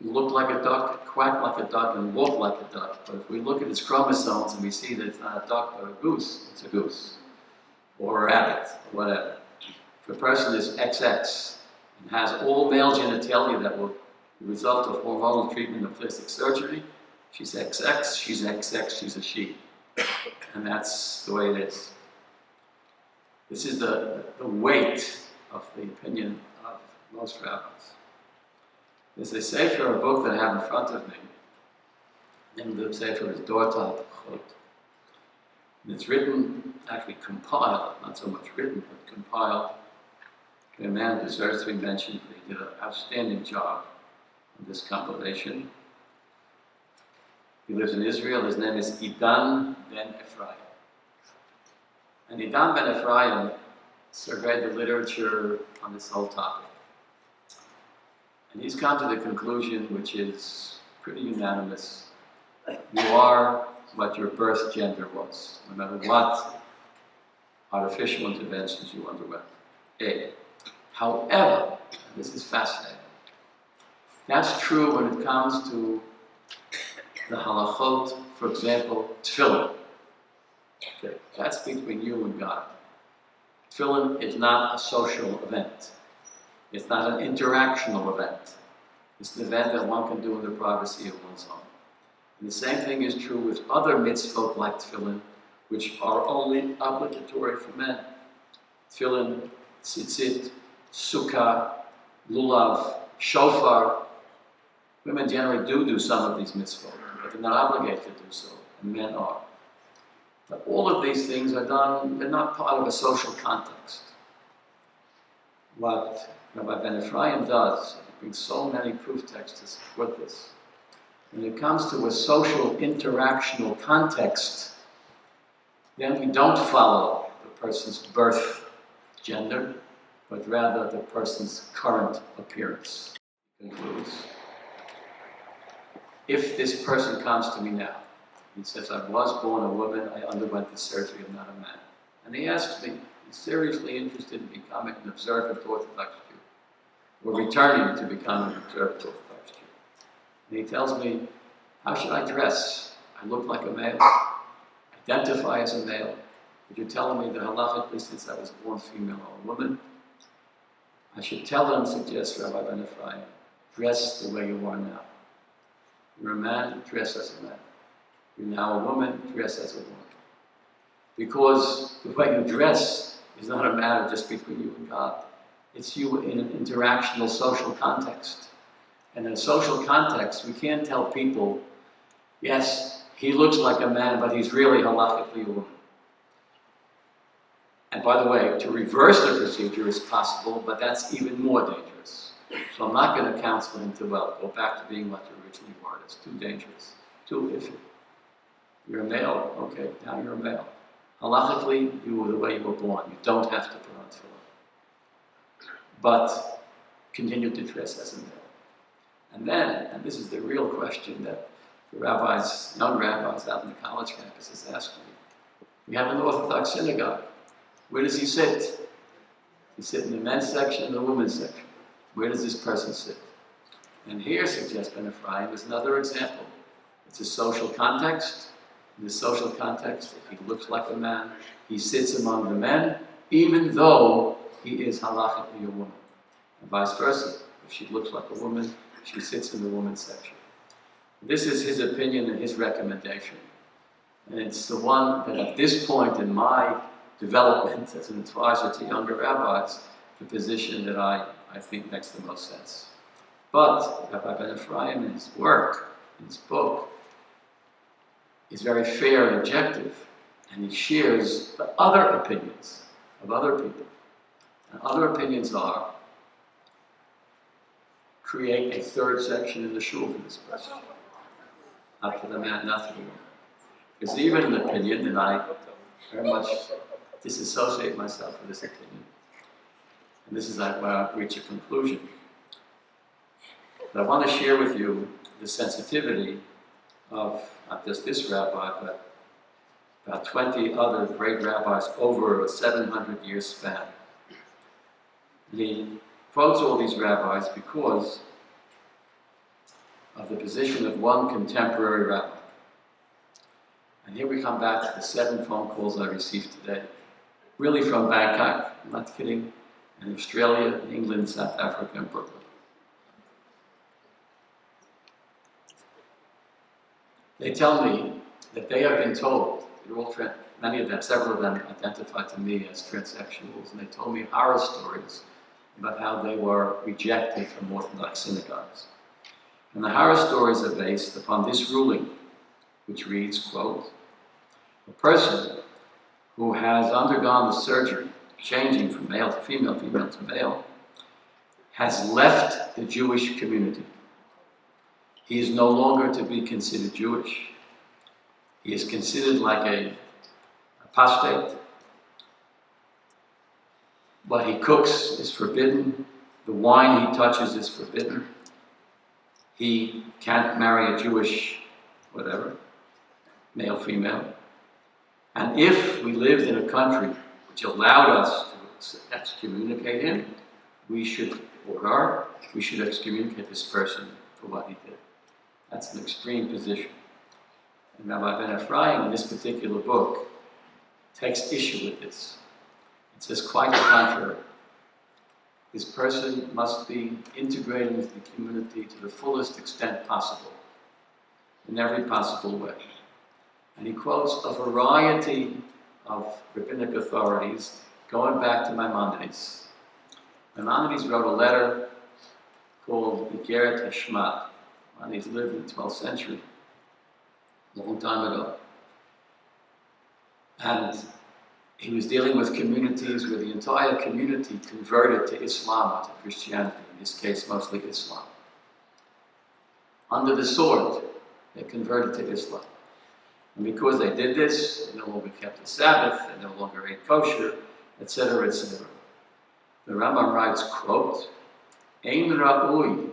[SPEAKER 2] look like a duck, quack like a duck, and walk like a duck. But if we look at its chromosomes and we see that it's not a duck but a goose, it's a goose. Or a rabbit, or whatever. If a person is XX and has all male genitalia that will result of hormonal treatment of plastic surgery, she's XX, she's a she. And that's the way it is. This is the weight of the opinion of most rabbis. There's a sefer, a book that I have in front of me. The name of the sefer is Dortal Chod. And it's written, actually compiled, not so much written, but compiled, by a man who deserves to be mentioned. He did an outstanding job on this compilation. He lives in Israel. His name is Idan ben Ephraim. And Idan ben Ephraim surveyed the literature on this whole topic. And he's come to the conclusion, which is pretty unanimous. You are what your birth gender was, no matter what artificial interventions you underwent. However, and this is fascinating, that's true when it comes to the halachot, for example, tefillin. Okay, that's between you and God. Tefillin is not a social event. It's not an interactional event. It's an event that one can do in the privacy of one's home. And the same thing is true with other mitzvot like tefillin, which are only obligatory for men. Tefillin, tzitzit, sukkah, lulav, shofar. Women generally do some of these mitzvot, but they're not obligated to do so, and men are. But all of these things are done, they're not part of a social context. What Rabbi Ben Ephraim does, he brings so many proof texts to support this. When it comes to a social interactional context, then we don't follow the person's birth gender, but rather the person's current appearance. He concludes, if this person comes to me now, he says, I was born a woman, I underwent the surgery, I'm not a man. And he asks me, he's seriously interested in becoming an observant Orthodox Jew, or returning to become an observant Orthodox Jew. And he tells me, how should I dress? I look like a male, identify as a male. If you're telling me that halachically, since I was born female or a woman, I should tell him, suggests Rabbi Ben Ephraim, dress the way you are now. You're a man, dress as a man. You're now a woman, dress as a woman. Because the way you dress is not a matter just between you and God. It's you in an interactional social context. And in a social context, we can't tell people, yes, he looks like a man, but he's really halachically a woman. And by the way, to reverse the procedure is possible, but that's even more dangerous. So I'm not going to counsel him to, go back to being what you originally were. It's too dangerous, too iffy. You're a male, okay, now you're a male. Halachically, you were the way you were born. You don't have to put on tefillin. But continue to dress as a male. And then, and this is the real question that the rabbis, young rabbis out in the college campuses ask me, we have an Orthodox synagogue. Where does he sit? Does he sit in the men's section or the women's section? Where does this person sit? And here, suggests Ben Ephraim, is another example. It's a social context. In the social context, if he looks like a man, he sits among the men, even though he is halachically a woman. And vice versa. If she looks like a woman, she sits in the women's section. This is his opinion and his recommendation. And it's the one that at this point in my development as an advisor to younger rabbis, the position that I think makes the most sense. But Rabbi Ben Ephraim, in his work, in his book, is very fair and objective, and he shares the other opinions of other people. And other opinions are, create a third section in the shul for this person. Not for the man, not for the woman. There's even an opinion, and I very much disassociate myself with this opinion. And this is where I reach a conclusion. But I want to share with you the sensitivity of not just this rabbi, but about 20 other great rabbis over a 700-year span. He quotes all these rabbis because of the position of one contemporary rabbi. And here we come back to the 7 phone calls I received today, really from Bangkok, I'm not kidding, and Australia, England, South Africa, and Brooklyn. They tell me that they have been told, they're all many of them, several of them identify to me as transsexuals, and they told me horror stories about how they were rejected from Orthodox synagogues. And the horror stories are based upon this ruling, which reads, quote, a person who has undergone the surgery, changing from male to female, female to male, has left the Jewish community. He is no longer to be considered Jewish. He is considered like a apostate. What he cooks is forbidden. The wine he touches is forbidden. He can't marry a Jewish, whatever, male, female. And if we lived in a country which allowed us to excommunicate him, we should excommunicate this person for what he did. That's an extreme position. And Rabbi Ben Ephraim, in this particular book, takes issue with this. It says quite the contrary. This person must be integrated into the community to the fullest extent possible, in every possible way. And he quotes a variety of rabbinic authorities going back to Maimonides. Maimonides wrote a letter called Igeret Hashmad. Maimonides lived in the 12th century, a long time ago. And he was dealing with communities where the entire community converted to Islam or to Christianity, in this case mostly Islam. Under the sword, they converted to Islam. And because they did this, they no longer kept the Sabbath, they no longer ate kosher, etc., etc. The Rambam writes, quote, Ein ra'ui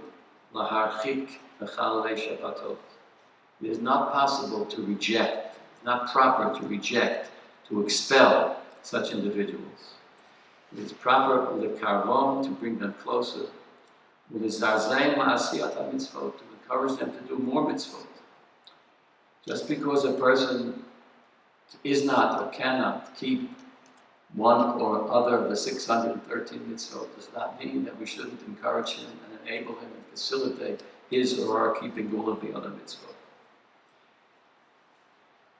[SPEAKER 2] laharchik v'chalalei Shabbatot. It is not possible to reject, it's not proper to reject, to expel such individuals. It is proper lekarvom, to bring them closer, u'lizarzein la'asiyat ha'mitzvot, to encourage them to do more mitzvot. Just because a person is not or cannot keep one or other of the 613 mitzvot does not mean that we shouldn't encourage him and enable him and facilitate his or our keeping all of the other mitzvot.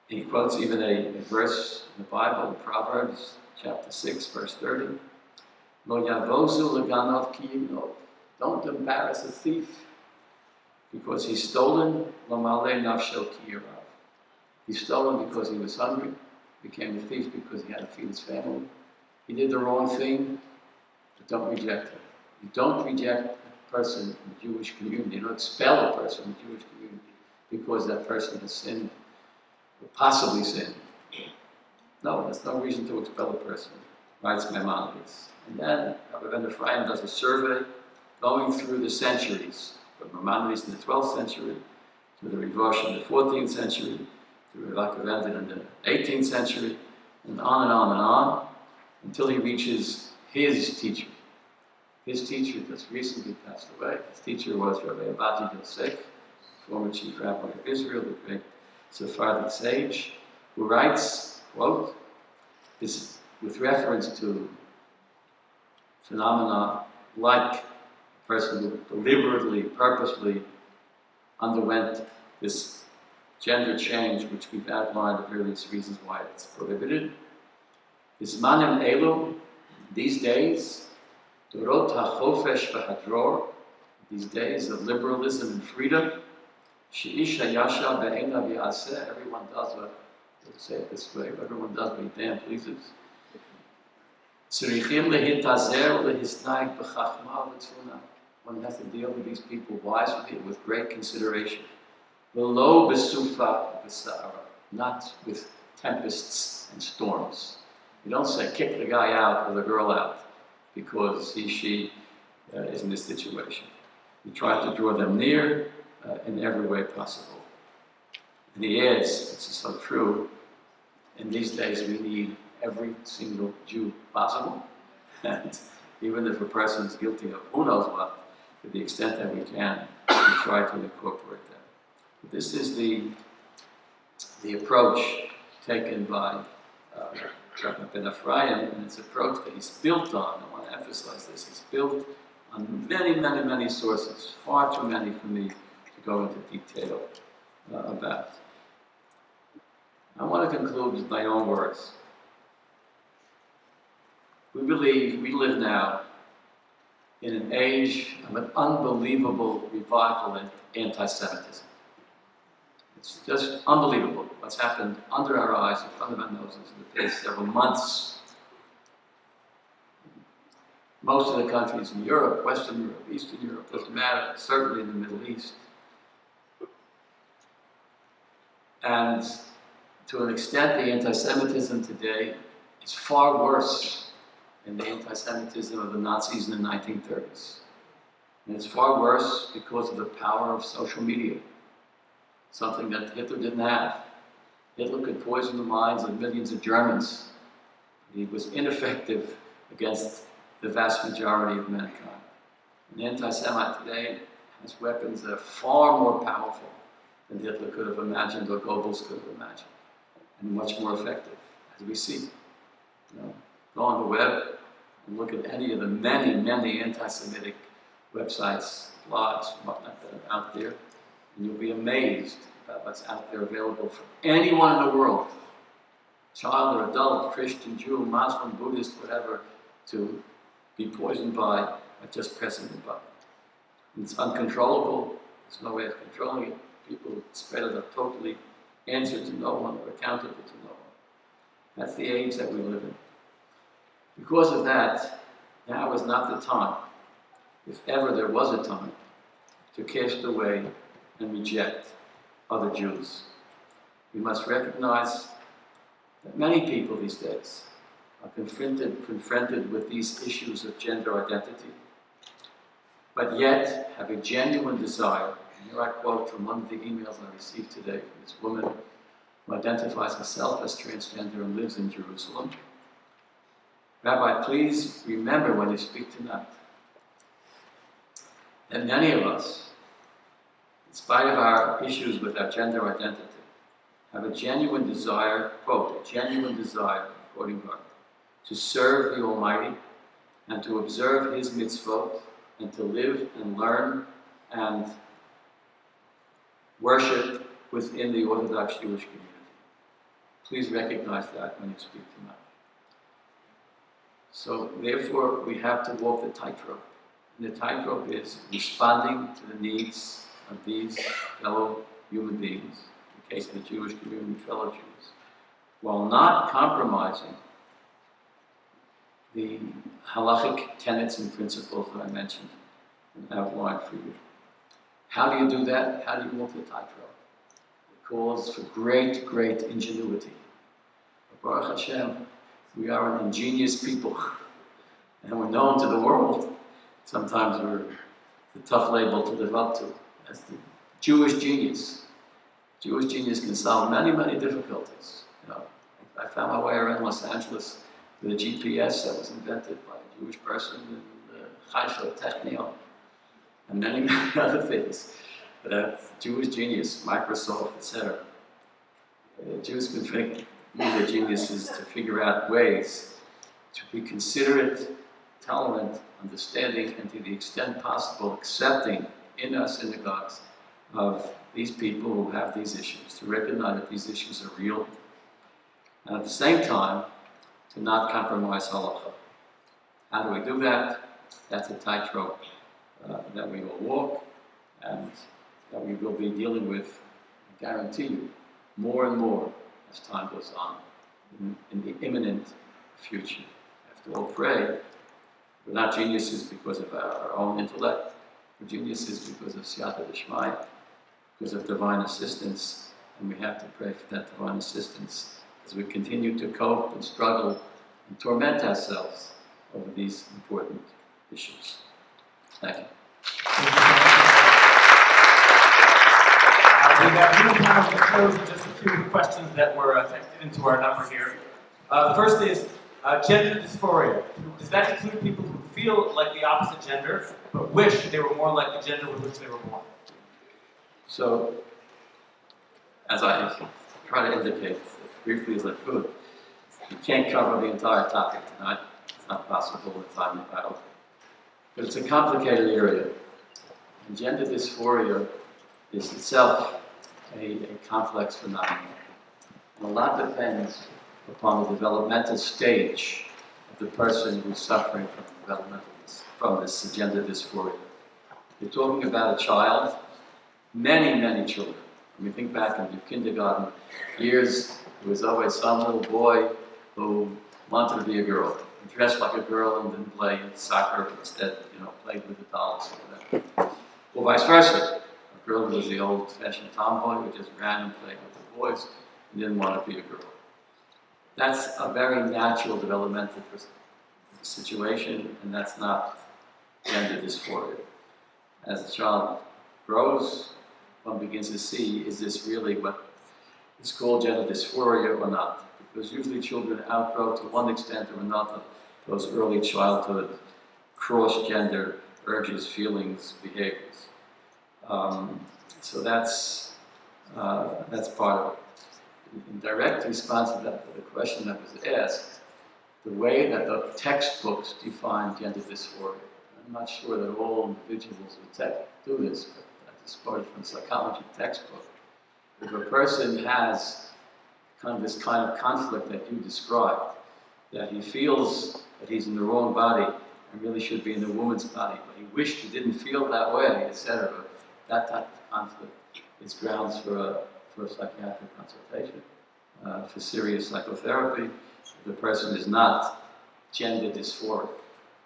[SPEAKER 2] He quotes even a verse in the Bible, in Proverbs chapter 6, verse 30. Lo yavozu leganov ki yignob. Don't embarrass a thief because he's stolen. Lo malei nafsho ki yirav. He's stolen because he was hungry, became a thief because he had to feed his family. He did the wrong thing, but don't reject him. You don't reject a person in the Jewish community. You don't expel a person in the Jewish community because that person has sinned, or possibly sinned. No, there's no reason to expel a person, writes Maimonides. And then Rabbi Ben Ephraim does a survey going through the centuries, from Maimonides in the 12th century to the Rivosh in the 14th century, to Rabbi in the 18th century, and on and on and on, until he reaches his teacher. His teacher just recently passed away. His teacher was Rabbi Abadi Yosef, former chief rabbi of Israel, the great Sephardic sage, who writes, quote, this with reference to phenomena like a person who deliberately, purposely underwent this gender change, which we've outlined the various reasons why it's prohibited. Bismanim elu, these days, dorot hachofesh v'hadror, these days of liberalism and freedom, she'isha yasha be'ena v'yaseh, everyone does what, let's say it this way, everyone does what he damn pleases. Tzrichim lehitazer lehisnaik b'chachma v'tzvuna. One has to deal with these people wisely, with great consideration. V'lo b'sufa b'sa'ara, not with tempests and storms. You don't say kick the guy out or the girl out because she is in this situation. You try to draw them near in every way possible. And he adds, this is so true, in these days we need every single Jew possible. And even if a person is guilty of who knows what, to the extent that we can, we try to incorporate that. But this is the approach taken by Rabbi Ben Ephraim, and it's an approach that he's built on. I want to emphasize this. He's built on many, many, many sources, far too many for me to go into detail about. I want to conclude with my own words. We believe we live now in an age of an unbelievable revival in anti-Semitism. It's just unbelievable what's happened under our eyes, in front of our noses in the past several months. Most of the countries in Europe, Western Europe, Eastern Europe, doesn't matter, certainly in the Middle East. And to an extent, the anti-Semitism today is far worse than the anti-Semitism of the Nazis in the 1930s. And it's far worse because of the power of social media, something that Hitler didn't have. Hitler could poison the minds of millions of Germans. He was ineffective against the vast majority of mankind. An anti-Semite today has weapons that are far more powerful than Hitler could have imagined or Goebbels could have imagined, and much more effective, as we see. Go on the web and look at any of the many, many anti-Semitic websites, blogs, and whatnot that are out there, and you'll be amazed about what's out there available for anyone in the world, child or adult, Christian, Jew, Muslim, Buddhist, whatever, to be poisoned by just pressing the button. It's uncontrollable. There's no way of controlling it. People spread it up totally, answer to no one, or accountable to no one. That's the age that we live in. Because of that, now is not the time, if ever there was a time, to cast away and reject other Jews. We must recognize that many people these days are confronted with these issues of gender identity, but yet have a genuine desire. And here I quote from one of the emails I received today from this woman who identifies herself as transgender and lives in Jerusalem. Rabbi, please remember when you speak tonight that many of us, in spite of our issues with our gender identity, have a genuine desire, quote, a genuine desire, quoting her, to serve the Almighty and to observe His mitzvot and to live and learn and worship within the Orthodox Jewish community. Please recognize that when you speak tonight. So therefore, we have to walk the tightrope. And the tightrope is responding to the needs of these fellow human beings, in the case of the Jewish community, fellow Jews, while not compromising the halachic tenets and principles that I mentioned and outlined for you. How do you do that? How do you walk the tightrope? It calls for great, great ingenuity. Baruch Hashem, we are an ingenious people, and we're known to the world. Sometimes we're the tough label to live up to. That's the Jewish genius. Jewish genius can solve many, many difficulties. I found my way around Los Angeles with a GPS that was invented by a Jewish person in the Haifa Technion, and many, many other things. But that's Jewish genius, Microsoft, etc. Jews can use their geniuses to figure out ways to be considerate, tolerant, understanding, and to the extent possible accepting in our synagogues of these people who have these issues, to recognize that these issues are real, and at the same time, to not compromise halacha. How do we do that? That's a tightrope that we will walk, and that we will be dealing with, I guarantee you, more and more as time goes on in the imminent future. After all, pray. We're not geniuses because of our own intellect. We're geniuses because of siyata d'shmai, because of divine assistance, and we have to pray for that divine assistance as we continue to cope and struggle and torment ourselves over these important issues. Thank you.
[SPEAKER 3] We have room now to close with just a few questions that were texted into our number here. The first is gender dysphoria. Does that include people who feel like the opposite gender, but wish they were more like the gender with which they were born.
[SPEAKER 2] So, as I try to indicate as briefly as I could, you can't cover the entire topic tonight. It's not possible in time and battle. But it's a complicated area. And gender dysphoria is itself a complex phenomenon. And a lot depends upon the developmental stage of the person who's suffering from this gender dysphoria. You're talking about a child, many children. When you think back in your kindergarten years, there was always some little boy who wanted to be a girl. He dressed like a girl and didn't play soccer, but instead, played with the dolls or whatever. Or vice versa. A girl was the old-fashioned tomboy who just ran and played with the boys and didn't want to be a girl. That's a very natural developmental situation, and that's not gender dysphoria. As the child grows, one begins to see, is this really what is called gender dysphoria or not? Because usually children outgrow to one extent or another those early childhood cross-gender urges, feelings, behaviors. So that's part of it. In direct response to the question that was asked, the way that the textbooks define gender dysphoria, I'm not sure that all individuals would do this, but I just quoted from psychology textbook. If a person has this kind of conflict that you described, that he feels that he's in the wrong body and really should be in a woman's body, but he wished he didn't feel that way, etc., that type of conflict is grounds for a psychiatric consultation, for serious psychotherapy. If the person is not gender dysphoric.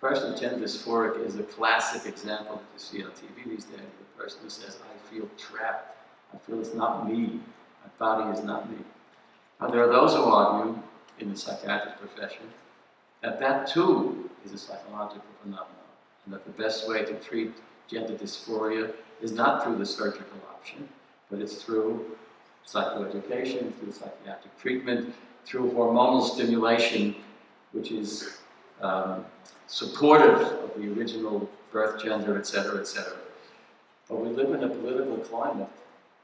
[SPEAKER 2] The person with gender dysphoric is a classic example that you see on TV these days. The person who says, I feel trapped, I feel it's not me, my body is not me. Now there are those who argue in the psychiatric profession that too is a psychological phenomenon, and that the best way to treat gender dysphoria is not through the surgical option, but it's through psychoeducation, through psychiatric treatment, through hormonal stimulation, which is supportive of the original birth gender, etc., etc. But we live in a political climate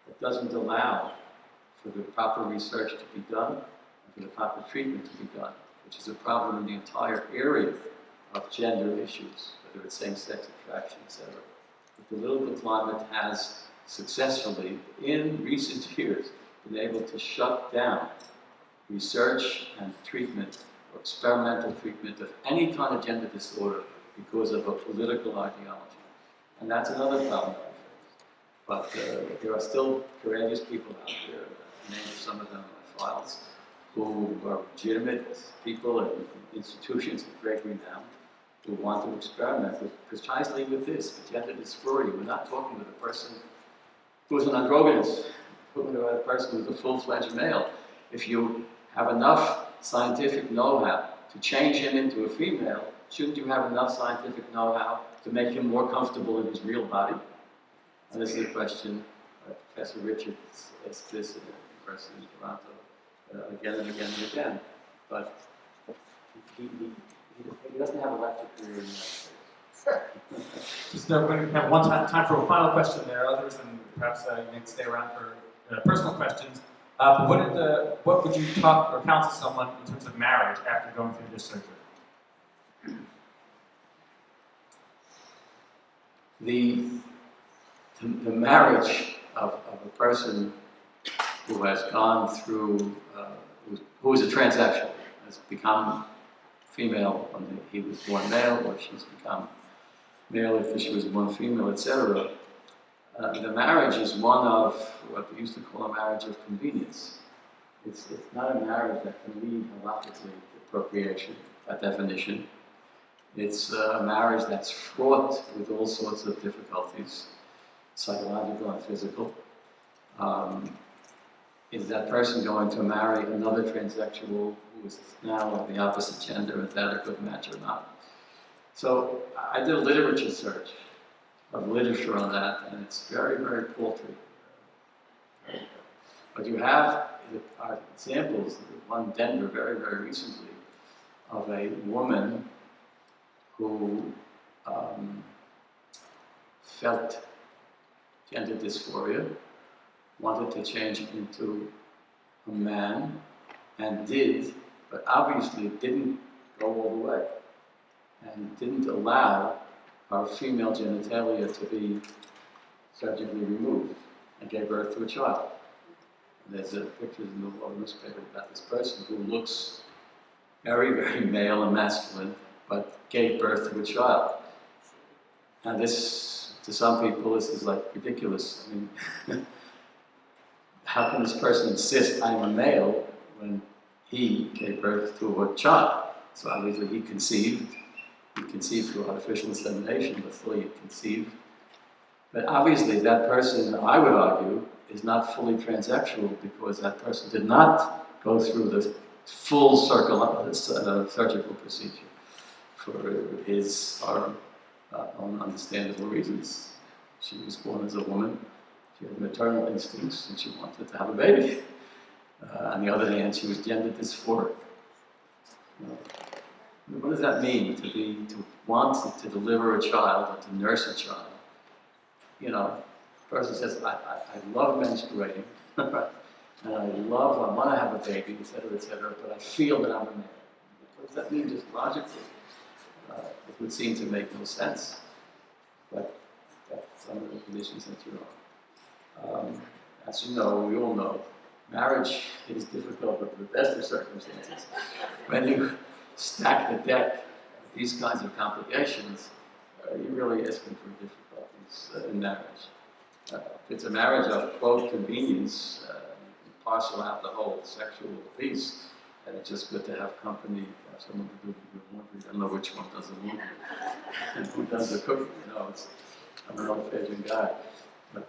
[SPEAKER 2] that doesn't allow for the proper research to be done and for the proper treatment to be done, which is a problem in the entire area of gender issues, whether it's same-sex attraction, etc. The political climate has successfully, in recent years, been able to shut down research and treatment or experimental treatment of any kind of gender disorder because of a political ideology. And that's another problem that we face. But there are still courageous people out there, I named some of them in my files, who are legitimate people and institutions of great renown who want to experiment precisely with this, with gender dysphoria. We're not talking with a person who's an androgynous, we're talking about a person who's a full-fledged male. If you have enough scientific know-how to change him into a female, shouldn't you have enough scientific know-how to make him more comfortable in his real body? And this is a question Professor Richards asked this at the University of Toronto again and again and again. But he doesn't have a lecture career in the United States.
[SPEAKER 3] Just we're going to have one time for a final question there. Others, and perhaps you may stay around for personal questions. What would you talk or counsel someone in terms of marriage after going through this surgery?
[SPEAKER 2] The marriage of a person who has gone through, who is a transsexual, has become female when he was born male, or she's become male if she was born female, etc. The marriage is one of what we used to call a marriage of convenience. It's not a marriage that can lead halachically to procreation, by definition. It's a marriage that's fraught with all sorts of difficulties, psychological and physical. Is that person going to marry another transsexual who is now of the opposite gender? Is that a good match or not? So I did a literature search of literature on that, and it's very, very paltry. But you have are examples, one in Denver very, very recently, of a woman who felt gender dysphoria, wanted to change into a man, and did, but obviously didn't go all the way, and didn't allow our female genitalia to be surgically removed, and gave birth to a child. And there's a picture in the local newspaper about this person who looks very, very male and masculine, but gave birth to a child. And this, to some people, this is like ridiculous. I mean, how can this person insist I'm a male when he gave birth to a child? So obviously he conceived through artificial insemination, but still he conceived. But obviously that person, I would argue, is not fully transsexual because that person did not go through the full surgical procedure for his or own understandable reasons. She was born as a woman, she had maternal instincts, and she wanted to have a baby. On the other hand, she was gender dysphoric. What does that mean, to want to deliver a child or to nurse a child? You know, a person says, I love menstruating, and I want to have a baby, etc., but I feel that I'm a man. What does that mean just logically? It would seem to make no sense, but that's some of the conditions that you're on. As you know, we all know, marriage is difficult, but the best of circumstances. When you stack the deck with these kinds of complications, you're really asking for difficulties in marriage. If it's a marriage of, quote, convenience, you can parcel out the whole sexual piece, and it's just good to have company, have someone to do the laundry. I don't know which one does the laundry and who does the cooking. You know, I'm an old-fashioned guy. But,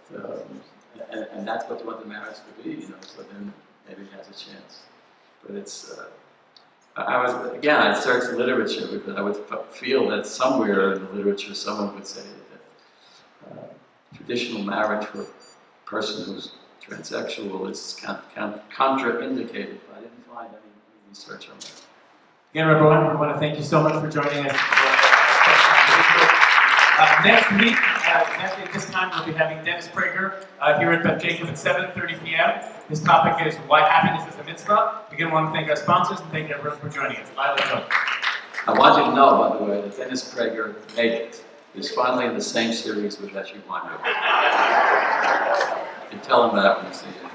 [SPEAKER 2] and that's what you want the marriage to be, you know, so then maybe it has a chance. But it's, I searched literature because I would feel that somewhere in the literature someone would say that traditional marriage for a person who's transsexual is contraindicated, but I didn't find any research on that.
[SPEAKER 3] Again, Rabbi, I want to thank you so much for joining us. Next week, exactly at this time, we'll be having Dennis Prager here at Beth Jacob at 7:30 p.m. His topic is Why Happiness is a Mitzvah. Again, I want to thank our sponsors and thank everyone for joining us. Bye, let's go.
[SPEAKER 2] I want you to know, by the way, that Dennis Prager made it. He's finally in the same series with Halachic Prohibitions. You tell him that when you see him.